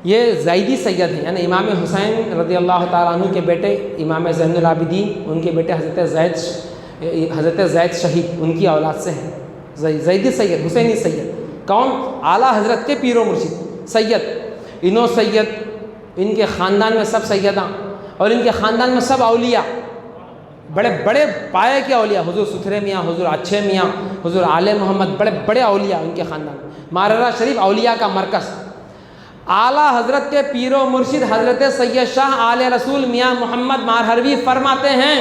یہ زیدی سید ہیں، یعنی امام حسین رضی اللہ تعالیٰ عنہ کے بیٹے امام زین العابدین، ان کے بیٹے حضرت زید شہید، ان کی اولاد سے ہیں، زیدی سید، حسینی سید، کون؟ اعلیٰ حضرت کے پیر و مرشد سید، انہوں سید، ان کے خاندان میں سب سیداں، اور ان کے خاندان میں سب اولیاء، بڑے بڑے پائے کے اولیاء، حضور ستھرے میاں، حضور اچھے میاں، حضور آل محمد، بڑے بڑے اولیاء ان کے خاندان میں۔ ماررہ شریف اولیاء کا مرکز۔ اعلیٰ حضرت کے پیر و مرشد حضرت سید شاہ آل رسول میاں محمد مارہروی فرماتے ہیں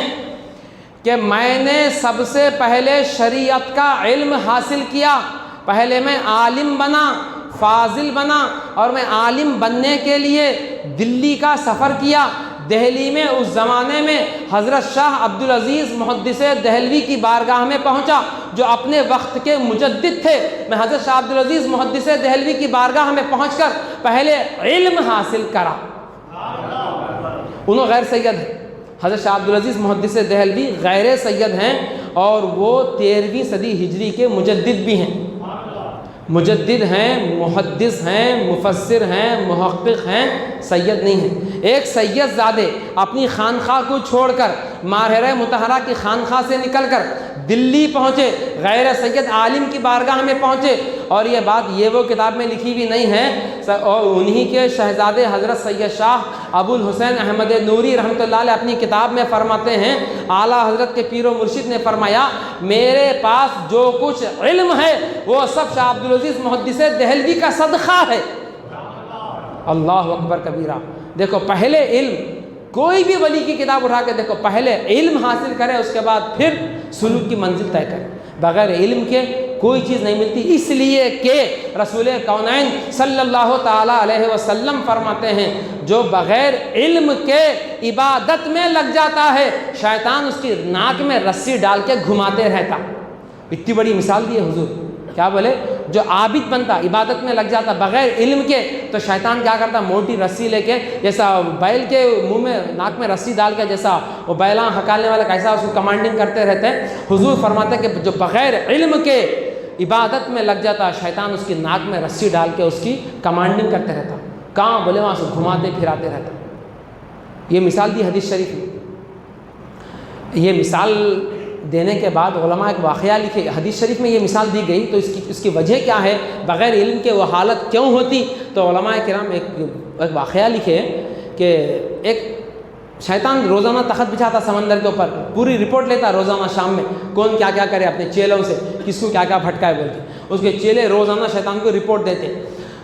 کہ میں نے سب سے پہلے شریعت کا علم حاصل کیا، پہلے میں عالم بنا، فاضل بنا، اور میں عالم بننے کے لیے دلی کا سفر کیا۔ دہلی میں اس زمانے میں حضرت شاہ عبدالعزیز محدث دہلوی کی بارگاہ میں پہنچا جو اپنے وقت کے مجدد تھے۔ میں حضرت شاہ عبدالعزیز محدث دہلوی کی بارگاہ میں پہنچ کر پہلے علم حاصل کرا۔ انہوں غیر سید ہیں، حضرت شاہ عبدالعزیز محدث دہلوی غیر سید ہیں، اور وہ 13ویں صدی ہجری کے مجدد بھی ہیں، مجدد ہیں، محدث ہیں، مفسر ہیں، محقق ہیں، سید نہیں ہیں۔ ایک سید زادے اپنی خانخواہ کو چھوڑ کر ماہرہ مطہرہ کی خانخواہ سے نکل کر دلی پہنچے، غیر سید عالم کی بارگاہ میں پہنچے، اور یہ بات یہ وہ کتاب میں لکھی بھی نہیں ہے، اور انہی کے شہزادے حضرت سید شاہ ابو الحسین احمد نوری رحمۃ اللہ علیہ اپنی کتاب میں فرماتے ہیں، اعلیٰ حضرت کے پیر و مرشد نے فرمایا میرے پاس جو کچھ علم ہے وہ سب شاہ عبدالعزیز محدث دہلوی کا صدقہ ہے۔ اللہ اکبر کبیرہ۔ دیکھو پہلے علم، کوئی بھی ولی کی کتاب اٹھا کے دیکھو، پہلے علم حاصل کرے، اس کے بعد پھر سلوک کی منزل طے کرے۔ بغیر علم کے کوئی چیز نہیں ملتی، اس لیے کہ رسول کونین صلی اللہ تعالیٰ علیہ وسلم فرماتے ہیں جو بغیر علم کے عبادت میں لگ جاتا ہے شیطان اس کی ناک میں رسی ڈال کے گھماتے رہتا۔ اتنی بڑی مثال دی ہے حضور، کیا بولے؟ جو عابد بنتا، عبادت میں لگ جاتا بغیر علم کے، تو شیطان کیا کرتا؟ موٹی رسی لے کے، جیسا بیل کے منہ میں ناک میں رسی ڈال کے، جیسا وہ بیلاں ہکالنے والا کیسا اس کو کمانڈنگ کرتے رہتے ہیں، حضور فرماتے ہیں کہ جو بغیر علم کے عبادت میں لگ جاتا شیطان اس کی ناک میں رسی ڈال کے اس کی کمانڈنگ کرتے رہتا، کہاں بولے وہاں سے گھماتے پھراتے رہتا۔ یہ مثال دی حدیث شریف میں۔ یہ مثال دینے کے بعد علماء ایک واقعہ لکھے، حدیث شریف میں یہ مثال دی گئی تو اس کی وجہ کیا ہے، بغیر علم کے وہ حالت کیوں ہوتی؟ تو علماء کرام ایک واقعہ لکھے کہ ایک شیطان روزانہ تخت بچھاتا سمندر کے اوپر، پوری رپورٹ لیتا روزانہ شام میں، کون کیا کیا کرے اپنے چیلوں سے، کس کو کیا کیا بھٹکائے بول کے، اس کے چیلے روزانہ شیطان کو رپورٹ دیتے۔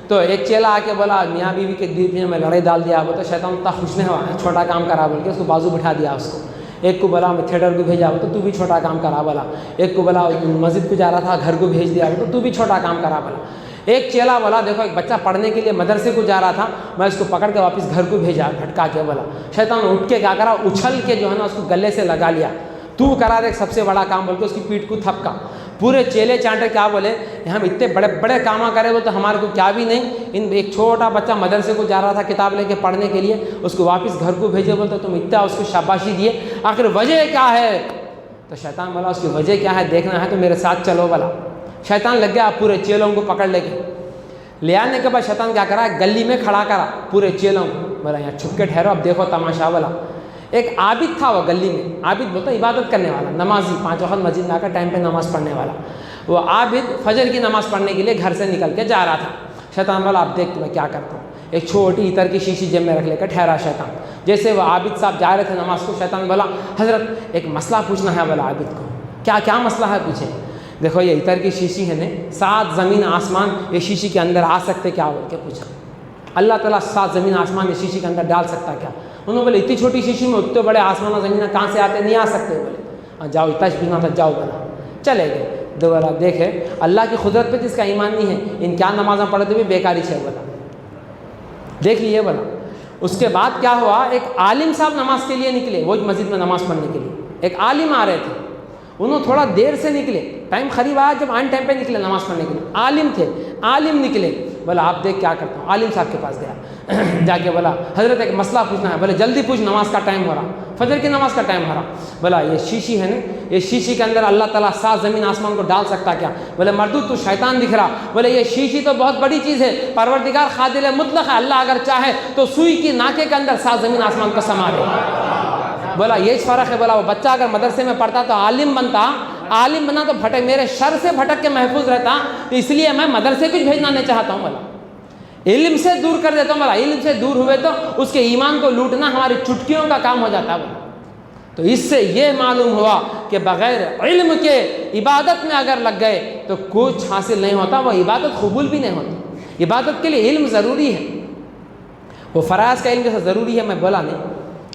تو ایک چیلا آ کے بولا میاں بیوی کے بیچ میں لڑائی ڈال دیا، وہ تو شیطان اتنا خوش نہیں ہوا، چھوٹا کام کرا بول کے اس کو بازو بٹھا دیا اس کو۔ ایک کو بولا میں تھیٹر کو بھیجا تو تو بھی چھوٹا کام کرا بولا، ایک کو بولا مسجد کو جا رہا تھا گھر کو بھیج دیا تو بھی چھوٹا کام کرا بولا۔ ایک چیلا بولا دیکھو ایک بچہ پڑھنے کے لیے مدرسے کو جا رہا تھا، میں اس کو پکڑ کے واپس گھر کو بھیجا بھٹکا کے بولا۔ شیطان اٹھ کے کیا کرا، اچھل کے جو ہے نا اس کو گلے سے لگا لیا، تو کرا دے سب سے بڑا کام بول کے اس کی پیٹھ کو تھپکا۔ پورے چیلے چانٹے کیا بولے، ہم اتنے بڑے بڑے کام کرے وہ تو ہمارے کو کیا بھی نہیں، ایک چھوٹا بچہ مدرسے کو جا رہا تھا کتاب لے کے پڑھنے کے لیے، اس کو واپس گھر کو بھیجے بولتے تم اتنا اس کو شاباشی دیے، آخر وجہ کیا ہے؟ تو شیطان بولا اس کی وجہ کیا ہے دیکھنا ہے تو میرے ساتھ چلو بولا۔ شیطان لگ گیا پورے چیلوں کو پکڑ لے کے، لے آنے کے بعد شیطان کیا کرا، گلی میں کھڑا کرا پورے چیلوں کو، بولا یہاں چھپ کے ٹھہرو اب دیکھو تماشا بولا۔ ایک عابد تھا وہ گلی میں، عابد بولتا عبادت کرنے والا، نمازی، 5 وقت مسجد میں آ کر ٹائم پہ نماز پڑھنے والا، وہ عابد فجر کی نماز پڑھنے کے لیے گھر سے نکل کے جا رہا تھا۔ شیطان بولا آپ دیکھ میں کیا کرتا ہوں، ایک چھوٹی عطر کی شیشی جیب میں رکھ لے کر ٹھہرا شیطان۔ جیسے وہ عابد صاحب جا رہے تھے نماز کو، شیطان بولا حضرت ایک مسئلہ پوچھنا ہے، بولا عابد کو کیا مسئلہ ہے پوچھے۔ دیکھو یہ عطر کی شیشی ہے نا، 7 زمین آسمان یہ شیشی کے اندر آ سکتے کیا بول کے پوچھا۔ اللہ تعالیٰ 7 زمین آسمان یہ شیشی کے اندر ڈال سکتا کیا؟ انہوں نے بولے اتنی چھوٹی شیشی میں اتنے بڑے آسمان و زمین کہاں سے آتے، نہیں آ سکتے بولے۔ جاؤ اتنا پوچھنا تھا جاؤ بولا، چلے گئے۔ دوبارہ دیکھے اللہ کی قدرت پہ جس کا ایمان نہیں ہے، ان کیا نمازیں پڑھتے ہوئے بیکاری سے بولا، دیکھ لیے بولا۔ اس کے بعد کیا ہوا، ایک عالم صاحب نماز کے لیے نکلے، وہ مسجد میں نماز پڑھنے کے لیے ایک عالم آ رہے تھے، انہوں تھوڑا دیر سے نکلے، ٹائم قریب آیا جب آن ٹائم پہ نکلے نماز پڑھنے کے لیے، عالم تھے، عالم نکلے، بولا آپ دیکھ کیا کرتا ہوں، عالم صاحب کے پاس گیا، جا کے بولا حضرت ایک مسئلہ پوچھنا ہے، بولے جلدی پوچھ نماز کا ٹائم ہو رہا، فجر کی نماز کا ٹائم ہو رہا۔ بولا یہ شیشی ہے نا، یہ شیشی کے اندر اللہ تعالیٰ 7 زمین آسمان کو ڈال سکتا کیا؟ بولے مردو تو شیطان دکھ رہا، بولے یہ شیشی تو بہت بڑی چیز ہے، پروردگار قادر مطلق ہے، اللہ اگر چاہے تو سوئی کی ناکے کے اندر 7 زمین آسمان کو سما دے۔ بولا یہ فرق ہے، بولا وہ بچہ اگر مدرسے میں پڑھتا تو عالم بنتا، عالم بنا تو بھٹک، میرے شر سے بھٹک کے محفوظ رہتا، تو اس لیے میں مدرسے کچھ بھیجنا نہیں چاہتا ہوں بھلا، علم سے دور کر دیتا ہوں بھلا، علم سے دور ہوئے تو اس کے ایمان کو لوٹنا ہماری چٹکیوں کا کام ہو جاتا ہے بھلا۔ تو اس سے یہ معلوم ہوا کہ بغیر علم کے عبادت میں اگر لگ گئے تو کچھ حاصل نہیں ہوتا، وہ عبادت قبول بھی نہیں ہوتی۔ عبادت کے لیے علم ضروری ہے، وہ فرائض کا علم جیسا ضروری ہے، میں بولا نہیں۔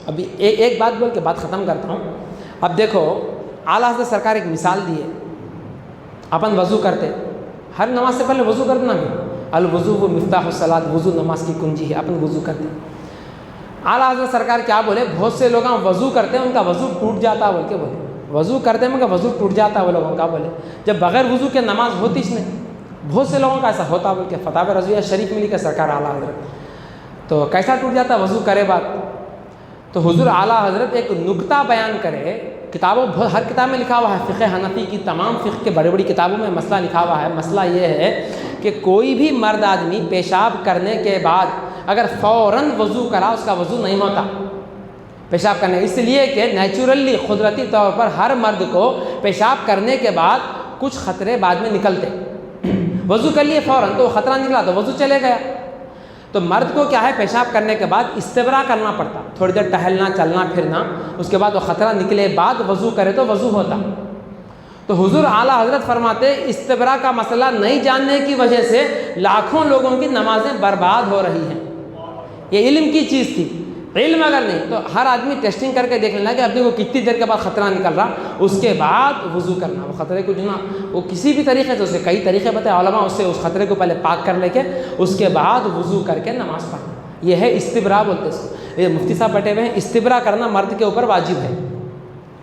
ابھی ایک بات بول کے بات ختم کرتا ہوں۔ اب دیکھو اعلیٰ حضرت سرکار ایک مثال دی ہے، اپن وضو کرتے، ہر نماز سے پہلے وضو کرنا بھی، الوضو و مفتاح الصلاۃ، وضو نماز کی کنجی ہے، اپن وضو کرتے۔ اعلیٰ حضرت سرکار کیا بولے، بہت سے لوگ وضو کرتے ہیں ان کا وضو ٹوٹ جاتا بول کے بولے، وضو کرتے ہیں ان کا وضو ٹوٹ جاتا ہے، وہ لوگوں کا بولے جب بغیر وضو کے نماز ہوتی اس نہیں، بہت سے لوگوں کا ایسا ہوتا بول کے فتاوی رضویہ شریف میں لکھا سرکار اعلیٰ حضرت۔ تو کیسا ٹوٹ جاتا وضو کرے بعد؟ تو حضور اعلیٰ حضرت ایک نکتہ بیان کرے، کتابوں ہر کتاب میں لکھا ہوا ہے، فقہ حنفی کی تمام فقہ کے بڑی بڑی کتابوں میں مسئلہ لکھا ہوا ہے۔ مسئلہ یہ ہے کہ کوئی بھی مرد آدمی پیشاب کرنے کے بعد اگر فوراً وضو کرا اس کا وضو نہیں ہوتا پیشاب کرنے، اس لیے کہ نیچرلی قدرتی طور پر ہر مرد کو پیشاب کرنے کے بعد کچھ خطرے بعد میں نکلتے، وضو کر لیے فوراً تو خطرہ نکلا تو وضو چلے گیا۔ تو مرد کو کیا ہے، پیشاب کرنے کے بعد استبرا کرنا پڑتا، تھوڑی دیر ٹہلنا چلنا پھرنا، اس کے بعد وہ خطرہ نکلے بعد وضو کرے تو وضو ہوتا۔ تو حضور اعلیٰ حضرت فرماتے استبرا کا مسئلہ نہیں جاننے کی وجہ سے لاکھوں لوگوں کی نمازیں برباد ہو رہی ہیں۔ یہ علم کی چیز تھی، علم اگر نہیں تو ہر آدمی ٹیسٹنگ کر کے دیکھ لینا کہ اپنے کو کتنی دیر کے بعد خطرہ نکل رہا، اس کے بعد وضو کرنا، وہ خطرے کو جو نا وہ کسی بھی طریقے سے، اسے کئی طریقے بتائے علماء، اس سے اس خطرے کو پہلے پاک کر لے کے اس کے بعد وضو کر کے نماز پڑھنا، یہ ہے استبرا بولتے ہیں۔ یہ مفتی صاحب بیٹھے ہوئے ہیں، استبرا کرنا مرد کے اوپر واجب ہے،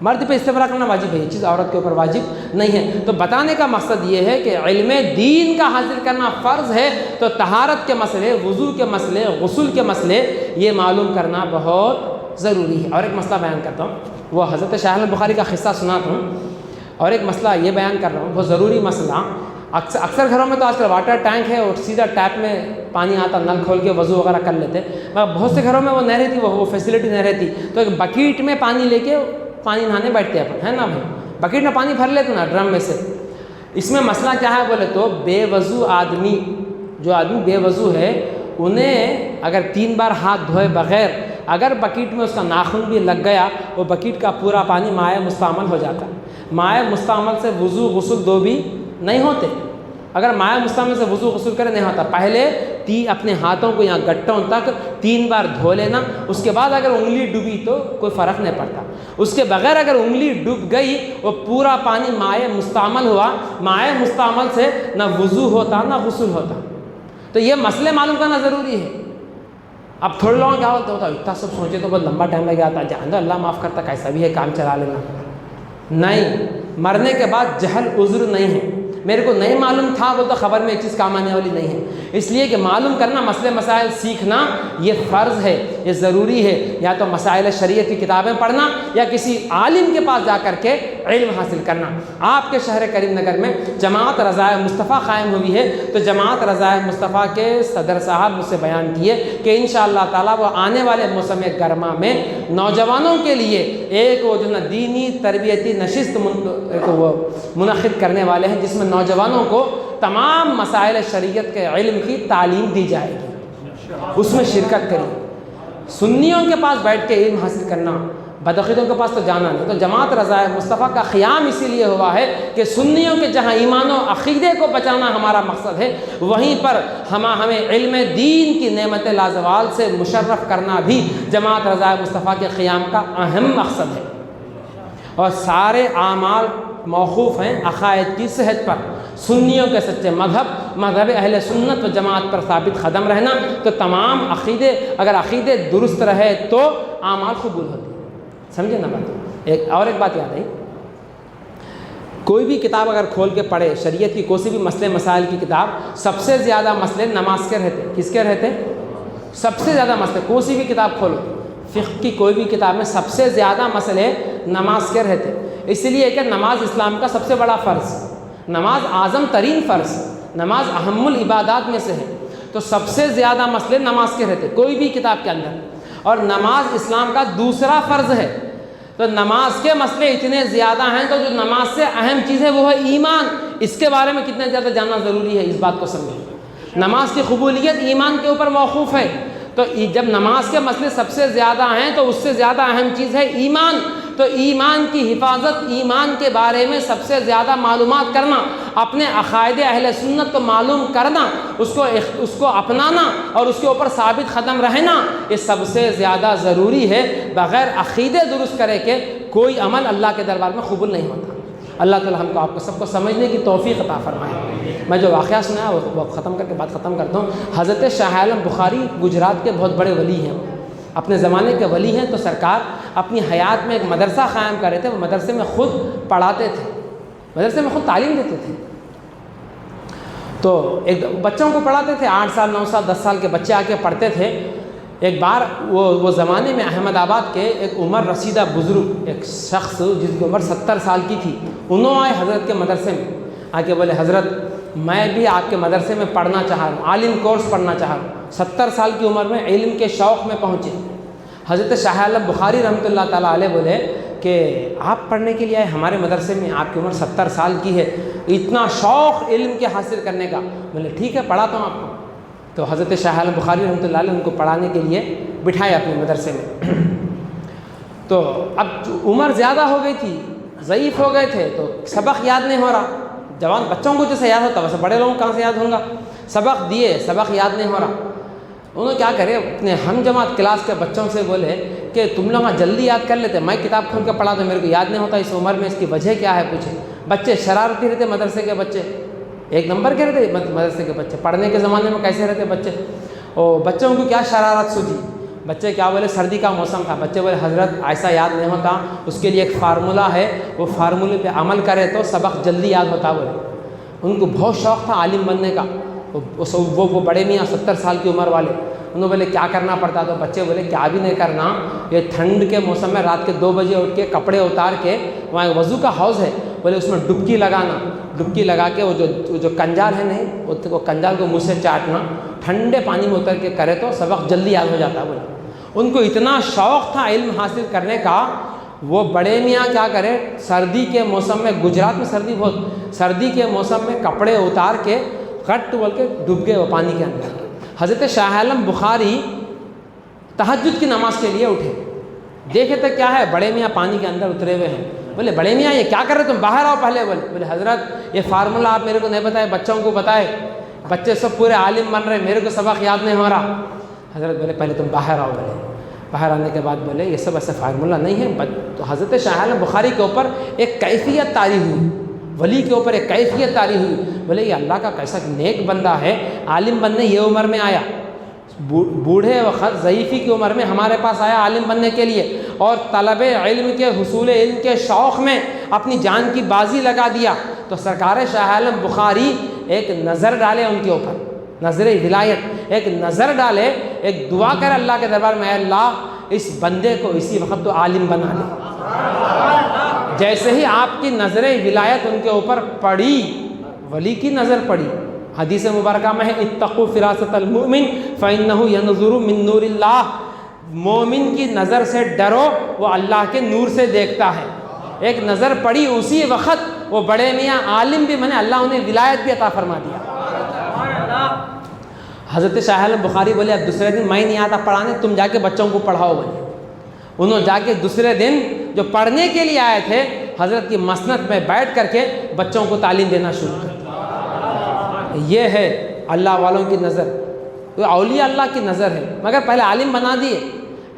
مرد پہ استبرا کرنا واجب ہے، یہ چیز عورت کے اوپر واجب نہیں ہے۔ تو بتانے کا مقصد یہ ہے کہ علم دین کا حاصل کرنا فرض ہے، تو طہارت کے مسئلے، وضو کے مسئلے، غسل کے مسئلے یہ معلوم کرنا بہت ضروری ہے۔ اور ایک مسئلہ بیان کرتا ہوں، وہ حضرت شاہ بخاری کا قصہ سناتا ہوں، اور ایک مسئلہ یہ بیان کر رہا ہوں، بہت ضروری مسئلہ۔ اکثر گھروں میں تو آج کل واٹر ٹینک ہے اور سیدھا ٹیپ میں پانی آتا، نل کھول کے وضو وغیرہ کر لیتے، مگر بہت سے گھروں میں وہ نہیں رہتی، وہ فیسلٹی نہیں رہتی، تو ایک بکیٹ میں پانی لے کے پانی نہانے بیٹھتے ہیں اپن، ہے نا بھائی، بکیٹ میں پانی بھر لیتے نا ڈرم میں سے۔ اس میں مسئلہ کیا ہے بولے تو بے وضو آدمی، جو آدمی بے وضو ہے انہیں اگر 3 بار ہاتھ دھوئے بغیر اگر بکیٹ میں اس کا ناخن بھی لگ گیا، وہ بکیٹ کا پورا پانی مائع مستعمل ہو جاتا ہے۔ مائع مستعمل سے وضو غسل دو بھی نہیں ہوتے، اگر مائع مستعمل سے وضو غسل کرے نہیں ہوتا، پہلے اپنے ہاتھوں کو یہاں گٹوں تک 3 بار دھو لینا، اس کے بعد اگر انگلی ڈوبی تو کوئی فرق نہیں پڑتا، اس کے بغیر اگر انگلی ڈوب گئی وہ پورا پانی مائع مستعمل ہوا، مائع مستعمل سے نہ وضو ہوتا نہ غسل ہوتا۔ تو یہ مسئلے معلوم کرنا ضروری ہے۔ اب تھوڑے لوگوں کیا ہوتا ہے، اتنا سب سوچے تو بہت لمبا ٹائم لگ جاتا ہے، جان دو اللہ معاف کرتا، کیسا بھی ہے کام چلا لینا۔ نہیں، مرنے کے بعد جہل عذر نہیں ہے، میرے کو نہیں معلوم تھا وہ تو خبر میں ایک چیز کام آنے والی نہیں ہے، اس لیے کہ معلوم کرنا، مسئلے مسائل سیکھنا یہ فرض ہے، یہ ضروری ہے، یا تو مسائل شریعت کی کتابیں پڑھنا یا کسی عالم کے پاس جا کر کے علم حاصل کرنا۔ آپ کے شہر کریم نگر میں جماعت رضائے مصطفیٰ قائم ہوئی ہے، تو جماعت رضائے مصطفیٰ کے صدر صاحب مجھ سے بیان کیے کہ انشاءاللہ تعالیٰ وہ آنے والے موسم گرما میں نوجوانوں کے لیے ایک وہ جو دینی تربیتی نشست وہ منعقد کرنے والے ہیں، جس میں نوجوانوں کو تمام مسائل شریعت کے علم کی تعلیم دی جائے گی، اس میں شرکت کری۔ سنیوں کے پاس بیٹھ کے علم حاصل کرنا، بدعقیدوں کے پاس تو جانا نہیں۔ تو جماعت رضائے مصطفیٰ کا قیام اسی لیے ہوا ہے کہ سنیوں کے جہاں ایمان و عقیدے کو بچانا ہمارا مقصد ہے، وہیں پر ہمیں علم دین کی نعمت لازوال سے مشرف کرنا بھی جماعت رضائے مصطفیٰ کے قیام کا اہم مقصد ہے۔ اور سارے اعمال موقوف ہیں عقائد کی صحت پر، سنیوں کے سچے مذہب اہل سنت و جماعت پر ثابت قدم رہنا، تو تمام عقیدے، اگر عقیدے درست رہے تو اعمال قبول ہوتے ہیں۔ سمجھے نا بات؟ ایک بات یاد آئی، کوئی بھی کتاب اگر کھول کے پڑھے، شریعت کی کوئی بھی مسئلے مسائل کی کتاب، سب سے زیادہ مسئلے نماز کے رہتے۔ کس کے رہتے؟ سب سے زیادہ مسئلے، کوئی بھی کتاب کھولو، فقہ کی کوئی بھی کتاب میں سب سے زیادہ مسئلے نماز کے رہتے، اس لیے کہ نماز اسلام کا سب سے بڑا فرض، نماز اعظم ترین فرض، نماز اہم العبادات میں سے ہے، تو سب سے زیادہ مسئلے نماز کے رہتے کوئی بھی کتاب کے اندر۔ اور نماز اسلام کا دوسرا فرض ہے، تو نماز کے مسئلے اتنے زیادہ ہیں، تو جو نماز سے اہم چیز ہے وہ ہے ایمان. اس کے بارے میں کتنا زیادہ جاننا ضروری ہے، اس بات کو سمجھیں. نماز کی قبولیت ایمان کے اوپر موقوف ہے. تو جب نماز کے مسئلے سب سے زیادہ ہیں تو اس سے زیادہ اہم چیز ہے ایمان. تو ایمان کی حفاظت، ایمان کے بارے میں سب سے زیادہ معلومات کرنا، اپنے عقائد اہل سنت کو معلوم کرنا، اس کو اپنانا اور اس کے اوپر ثابت قدم رہنا، یہ سب سے زیادہ ضروری ہے. بغیر عقیدے درست کرے کہ کوئی عمل اللہ کے دربار میں قبول نہیں ہوتا. اللہ تعالی ہم کو آپ کو سب کو سمجھنے کی توفیق عطا فرمائے. میں جو واقعہ سنا ہے وہ ختم کر کے بات ختم کرتا ہوں. حضرت شاہ عالم بخاری گجرات کے بہت بڑے ولی ہیں، اپنے زمانے کے ولی ہیں. تو سرکار اپنی حیات میں ایک مدرسہ قائم کر رہے تھے. وہ مدرسے میں خود پڑھاتے تھے، مدرسے میں خود تعلیم دیتے تھے. تو ایک بچوں کو پڑھاتے تھے، 8 سال 9 سال 10 سال کے بچے آ کے پڑھتے تھے. ایک بار وہ زمانے میں احمد آباد کے ایک عمر رسیدہ بزرگ، ایک شخص جس کی عمر 70 سال کی تھی، انہوں آئے حضرت کے مدرسے میں آ کے بولے حضرت میں بھی آپ کے مدرسے میں پڑھنا چاہ رہا ہوں، عالم کورس پڑھنا چاہ رہا ہوں. 70 سال کی عمر میں علم کے شوق میں پہنچے. حضرت شاہ عالم بخاری رحمۃ اللہ تعالیٰ علیہ بولے کہ آپ پڑھنے کے لیے آئے ہمارے مدرسے میں، آپ کی عمر 70 سال کی ہے، اتنا شوق علم کے حاصل کرنے کا. بولے ٹھیک ہے پڑھاتا ہوں آپ کو. تو حضرت شاہ عالم بخاری رحمۃ اللہ علیہ ان کو پڑھانے کے لیے بٹھائے اپنے مدرسے میں. تو اب عمر زیادہ ہو گئی تھی، ضعیف ہو گئے تھے، تو سبق یاد نہیں ہو رہا. جوان بچوں کو جیسے یاد ہوتا ویسے بڑے لوگوں کو کہاں سے یاد ہوگا. سبق دیے، سبق یاد نہیں ہو رہا. انہوں نے کیا کرے، اپنے ہم جماعت کلاس کے بچوں سے بولے کہ تم لوگ جلدی یاد کر لیتے، میں کتاب کھول کے پڑھا تو میرے کو یاد نہیں ہوتا اس عمر میں، اس کی وجہ کیا ہے پوچھے. بچے شرارتی رہتے، مدرسے کے بچے 1 نمبر کے رہتے. مدرسے کے بچے پڑھنے کے زمانے میں کیسے رہتے بچے. اور بچوں کو کیا شرارت سوجھی. بچے کیا بولے، سردی کا موسم تھا، بچے بولے حضرت ایسا یاد نہیں ہوتا، اس کے لیے ایک فارمولہ ہے، وہ فارمولے پہ عمل کرے تو سبق جلدی یاد ہوتا. بولے ان کو بہت شوق تھا عالم بننے کا. وہ بڑے میاں 70 سال کی عمر والے، انہوں بولے کیا کرنا پڑتا. تو بچے بولے کیا بھی نہیں کرنا، یہ ٹھنڈ کے موسم میں رات کے 2 بجے اٹھ کے کپڑے اتار کے وہاں وضو کا حوض ہے، بولے اس میں ڈبکی لگانا. ڈبکی لگا کے وہ جو کنجال ہے نہیں، وہ کنجال کو منہ سے چاٹنا، ٹھنڈے پانی میں اتر کے کرے تو سبق جلدی یاد ہو جاتا. بولے ان کو اتنا شوق تھا علم حاصل کرنے کا. وہ بڑے میاں کیا کرے، سردی کے موسم میں، گجرات میں سردی بہت، سردی کے موسم میں کپڑے اتار کے غٹ بول کے ڈوب گئے وہ پانی کے اندر. حضرت شاہ عالم بخاری تہجد کی نماز کے لیے اٹھے، دیکھے تو کیا ہے، بڑے میاں پانی کے اندر اترے ہوئے ہیں. بولے بڑے میاں یہ کیا کر رہے تم، باہر آؤ پہلے. بولے حضرت یہ فارمولہ آپ میرے کو نہیں بتائے، بچوں کو بتائے، بچے سب پورے عالم بن رہے، میرے کو سبق یاد نہیں ہو رہا. حضرت بولے پہلے تم باہر آؤ. بولے باہر آنے کے بعد بولے یہ سب ایسا فارمولہ نہیں ہے. تو حضرت شاہ عالم بخاری کے اوپر ایک کیفیت طاری ہوئی، ولی کے اوپر ایک کیفیت طاری ہوئی. بولے یہ اللہ کا کیسا نیک بندہ ہے، عالم بننے یہ عمر میں آیا، بوڑھے وقت ضعیفی کی عمر میں ہمارے پاس آیا عالم بننے کے لیے، اور طلب علم کے حصول علم کے شوق میں اپنی جان کی بازی لگا دیا. تو سرکار شاہ عالم بخاری ایک نظر ڈالے ان کے اوپر، نظر ولایت، ایک نظر ڈالے، ایک دعا کرے اللہ کے دربار میں، اے اللہ اس بندے کو اسی وقت تو عالم بنا لے. جیسے ہی آپ کی نظر ولایت ان کے اوپر پڑی، ولی کی نظر پڑی، حدیث مبارکہ میں ہے اتقوا فراست المؤمن فإنه ينظر من نور اللہ، مومن کی نظر سے ڈرو، وہ اللہ کے نور سے دیکھتا ہے. ایک نظر پڑی اسی وقت وہ بڑے میاں عالم بھی بنے، اللہ انہیں ولایت بھی عطا فرما دیا. حضرت شاہ عالم بخاری بولے اب دوسرے دن میں نہیں آتا پڑھانے، تم جا کے بچوں کو پڑھاؤ. بولے انہوں جا کے دوسرے دن جو پڑھنے کے لیے آئے تھے حضرت کی مسند میں بیٹھ کر کے بچوں کو تعلیم دینا شروع کر. یہ ہے اللہ والوں کی نظر، اولیاء اللہ کی نظر ہے. مگر پہلے عالم بنا دیے،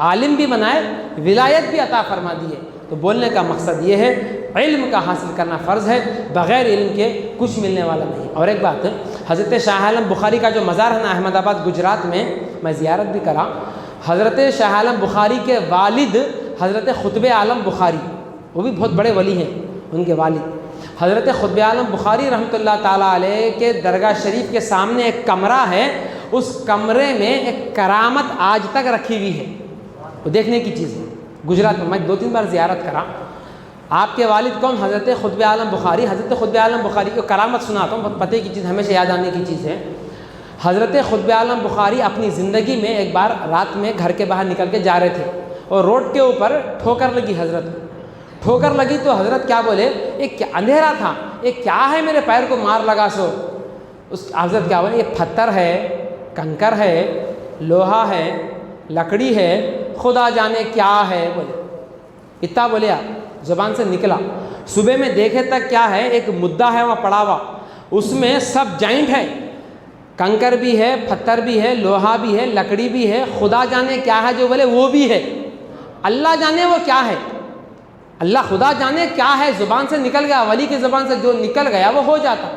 عالم بھی بنائے، ولایت بھی عطا فرما دیے. تو بولنے کا مقصد یہ ہے علم کا حاصل کرنا فرض ہے، بغیر علم کے کچھ ملنے والا نہیں. اور ایک بات، حضرت شاہ عالم بخاری کا جو مزار ہے نا احمد آباد گجرات میں زیارت بھی کرا. حضرت شاہ عالم بخاری کے والد حضرت خطب عالم بخاری، وہ بھی بہت بڑے ولی ہیں. ان کے والد حضرت خطب عالم بخاری رحمۃ اللہ تعالیٰ علیہ کے درگاہ شریف کے سامنے ایک کمرہ ہے، اس کمرے میں ایک کرامت آج تک رکھی ہوئی ہے، وہ دیکھنے کی چیز ہے. گجرات میں 2-3 بار زیارت کرا. آپ کے والد کون؟ حضرت خطب عالم بخاری. حضرت خطب عالم بخاری کو کرامت سناتا ہوں، بہت پتے کی چیز، ہمیشہ یاد آنے کی چیز ہے. حضرت خطب عالم بخاری اپنی زندگی میں ایک بار رات میں گھر کے باہر نکل کے جا رہے تھے اور روڈ کے اوپر ٹھوکر لگی حضرت. ٹھوکر لگی تو حضرت کیا بولے، ایک اندھیرا تھا، ایک کیا ہے میرے پیر کو مار لگا سو. اس حضرت کیا بولے، یہ پتھر ہے، کنکر ہے، لوہا ہے، لکڑی ہے، خدا جانے کیا ہے. بولے اتنا بولے زبان سے نکلا. صبح میں دیکھے تک کیا ہے، ایک مدعا ہے وہاں پڑا ہوا، اس میں سب جائنٹ ہے، کنکر بھی ہے، پتھر بھی ہے، لوہا بھی ہے، لکڑی بھی ہے، خدا جانے کیا ہے جو بولے وہ بھی ہے. اللہ جانے وہ کیا ہے، اللہ خدا جانے کیا ہے، زبان سے نکل گیا. ولی کی زبان سے جو نکل گیا وہ ہو جاتا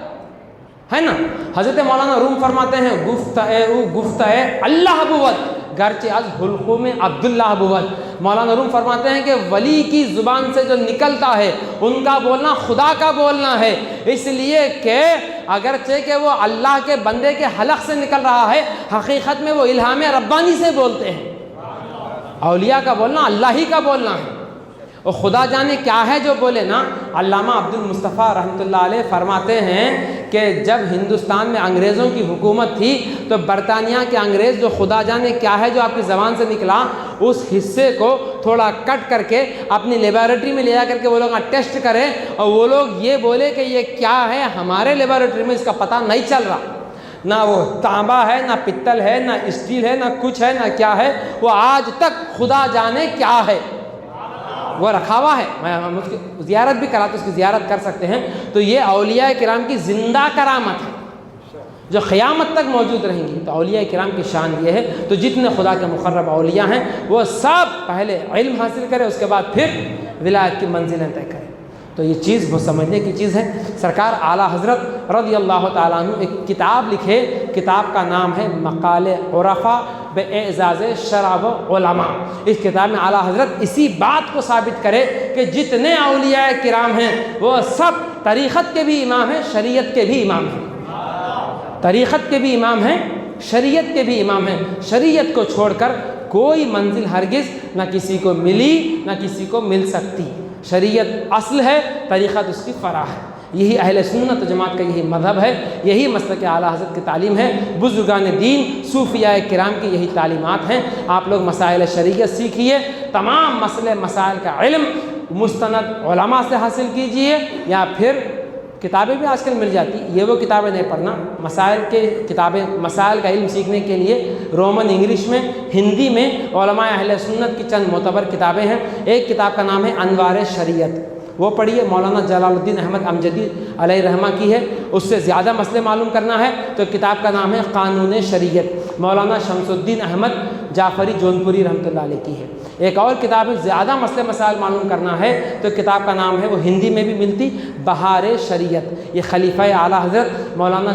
ہے نا. حضرت مولانا روم فرماتے ہیں گفتہ اللہ بود گرچہ از حلقوم عبداللہ بود. مولانا روم فرماتے ہیں کہ ولی کی زبان سے جو نکلتا ہے ان کا بولنا خدا کا بولنا ہے، اس لیے کہ اگرچہ کہ وہ اللہ کے بندے کے حلق سے نکل رہا ہے، حقیقت میں وہ الہام ربانی سے بولتے ہیں. اولیاء کا بولنا اللہ ہی کا بولنا ہے. اور خدا جانے کیا ہے جو بولے نا. علامہ عبد المصطفیٰ رحمۃ اللہ علیہ فرماتے ہیں کہ جب ہندوستان میں انگریزوں کی حکومت تھی تو برطانیہ کے انگریز جو خدا جانے کیا ہے جو آپ کی زبان سے نکلا، اس حصے کو تھوڑا کٹ کر کے اپنی لیبارٹری میں لے جا کر کے وہ لوگ ٹیسٹ کریں، اور وہ لوگ یہ بولے کہ یہ کیا ہے، ہمارے لیبارٹری میں اس کا پتہ نہیں چل رہا، نہ وہ تانبا ہے، نہ پتل ہے، نہ اسٹیل ہے، نہ کچھ ہے، نہ کیا ہے، وہ آج تک خدا جانے کیا ہے وہ رکھا ہوا ہے. ہم اس کی زیارت بھی کراتے، اس کی زیارت کر سکتے ہیں. تو یہ اولیاء کرام کی زندہ کرامت ہے جو قیامت تک موجود رہیں گی. تو اولیاء کرام کی شان یہ ہے. تو جتنے خدا کے مقرب اولیاء ہیں وہ سب پہلے علم حاصل کرے، اس کے بعد پھر ولایت کی منزلیں طے کرے. تو یہ چیز بہت سمجھنے کی چیز ہے. سرکار اعلیٰ حضرت رضی اللہ تعالیٰ عنہ ایک کتاب لکھے، کتاب کا نام ہے مقال عرفا باعزاز شراب علماء. اس کتاب میں اعلیٰ حضرت اسی بات کو ثابت کرے کہ جتنے اولیاء کرام ہیں وہ سب طریقت کے بھی امام ہیں، شریعت کے بھی امام ہیں. طریقت کے بھی امام ہیں، شریعت کے بھی امام ہیں. شریعت کو چھوڑ کر کوئی منزل ہرگز نہ کسی کو ملی نہ کسی کو مل سکتی. شریعت اصل ہے، طریقت اس کی فرع ہے. یہی اہل سنت جماعت کا یہی مذہب ہے، یہی مسلک اعلیٰ حضرت کی تعلیم ہے. بزرگان دین صوفیاء کرام کی یہی تعلیمات ہیں. آپ لوگ مسائل شریعت سیکھیے، تمام مسئلے مسائل کا علم مستند علماء سے حاصل کیجئے، یا پھر کتابیں بھی آج کل مل جاتی، یہ وہ کتابیں نہیں پڑھنا. مسائل کے کتابیں، مسائل کا علم سیکھنے کے لیے رومن انگلش میں، ہندی میں علماء اہل سنت کی چند معتبر کتابیں ہیں. ایک کتاب کا نام ہے انوار شریعت، وہ پڑھیے، مولانا جلال الدین احمد امجدی علیہ رحمہ کی ہے. اس سے زیادہ مسئلے معلوم کرنا ہے تو کتاب کا نام ہے قانون شریعت، مولانا شمس الدین احمد جعفری جونپوری رحمۃ اللہ علیہ کی ہے. ایک اور کتاب ہے، زیادہ مسئلے مسائل معلوم کرنا ہے تو کتاب کا نام ہے، وہ ہندی میں بھی ملتی، بہار شریعت. یہ خلیفہ اعلیٰ حضرت مولانا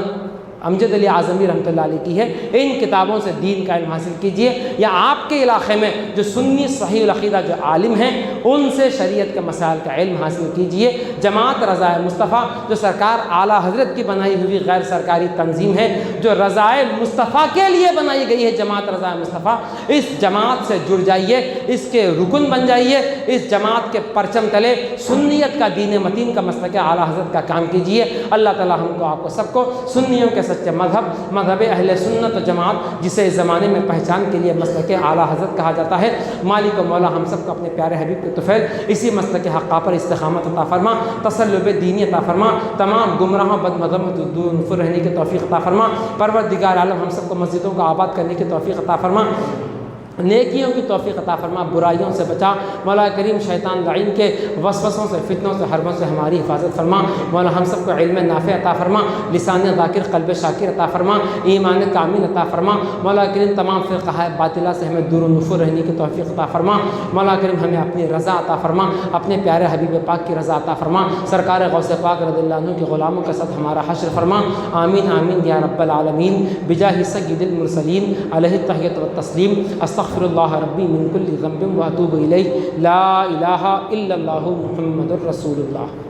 امجد علی اعظمی رحمۃ اللہ علیہ کی ہے. ان کتابوں سے دین کا علم حاصل کیجئے، یا آپ کے علاقے میں جو سنی صحیح العقیدہ جو عالم ہیں ان سے شریعت کے مسائل کا علم حاصل کیجئے. جماعت رضائے مصطفیٰ جو سرکار اعلیٰ حضرت کی بنائی ہوئی غیر سرکاری تنظیم ہے، جو رضائے مصطفیٰ کے لیے بنائی گئی ہے، جماعت رضائے مصطفیٰ، اس جماعت سے جڑ جائیے، اس کے رکن بن جائیے. اس جماعت کے پرچم تلے سنیت کا، دین متین کا مسلک اعلیٰ حضرت کا کام کیجئے. اللہ تعالیٰ ہم کو، آپ کو، سب کو سنیوں کے سچے مذہب اہل سنت و جماعت، جسے اس زمانے میں پہچان کے لیے مسلک اعلیٰ حضرت کہا جاتا ہے، مالک و مولا ہم سب کو اپنے پیارے حبیب کے طفیل اسی مسلک حقہ پر استقامت عطا فرما، تسلب دینی عطا فرما، تمام گمراہوں بد مذہبوں دور نفر رہنے کی توفیق عطا فرما. پروردگار عالم ہم سب کو مسجدوں کو آباد کرنے کی توفیق عطا فرما، نیکیوں کی توفیق عطا فرما، برائیوں سے بچا. مولا کریم شیطان لعین کے وسوسوں سے، فتنوں سے، حربوں سے ہماری حفاظت فرما. مولا ہم سب کو علم نافع عطا فرما، لسان ذاکر، قلب شاکر عطا فرما، ایمان کامل عطا فرما. مولا کریم تمام فرقہ باطلہ سے ہمیں دور و نفر رہنے کی توفیق عطا فرما. مولا کریم ہمیں اپنی رضا عطا فرما، اپنے پیارے حبیب پاک کی رضا عطا فرما. سرکار غوث پاک رضی اللہ عنہ کے غلاموں کے ساتھ ہمارا حشر فرما. آمین آمین یا رب العالمین، بجاہ سید المرسلین علیہ التحیۃ والتسلیم. استغفر اللہ ربی من کل ذنب واتوب الیہ. لا الہ الا اللہ محمد رسول اللہ.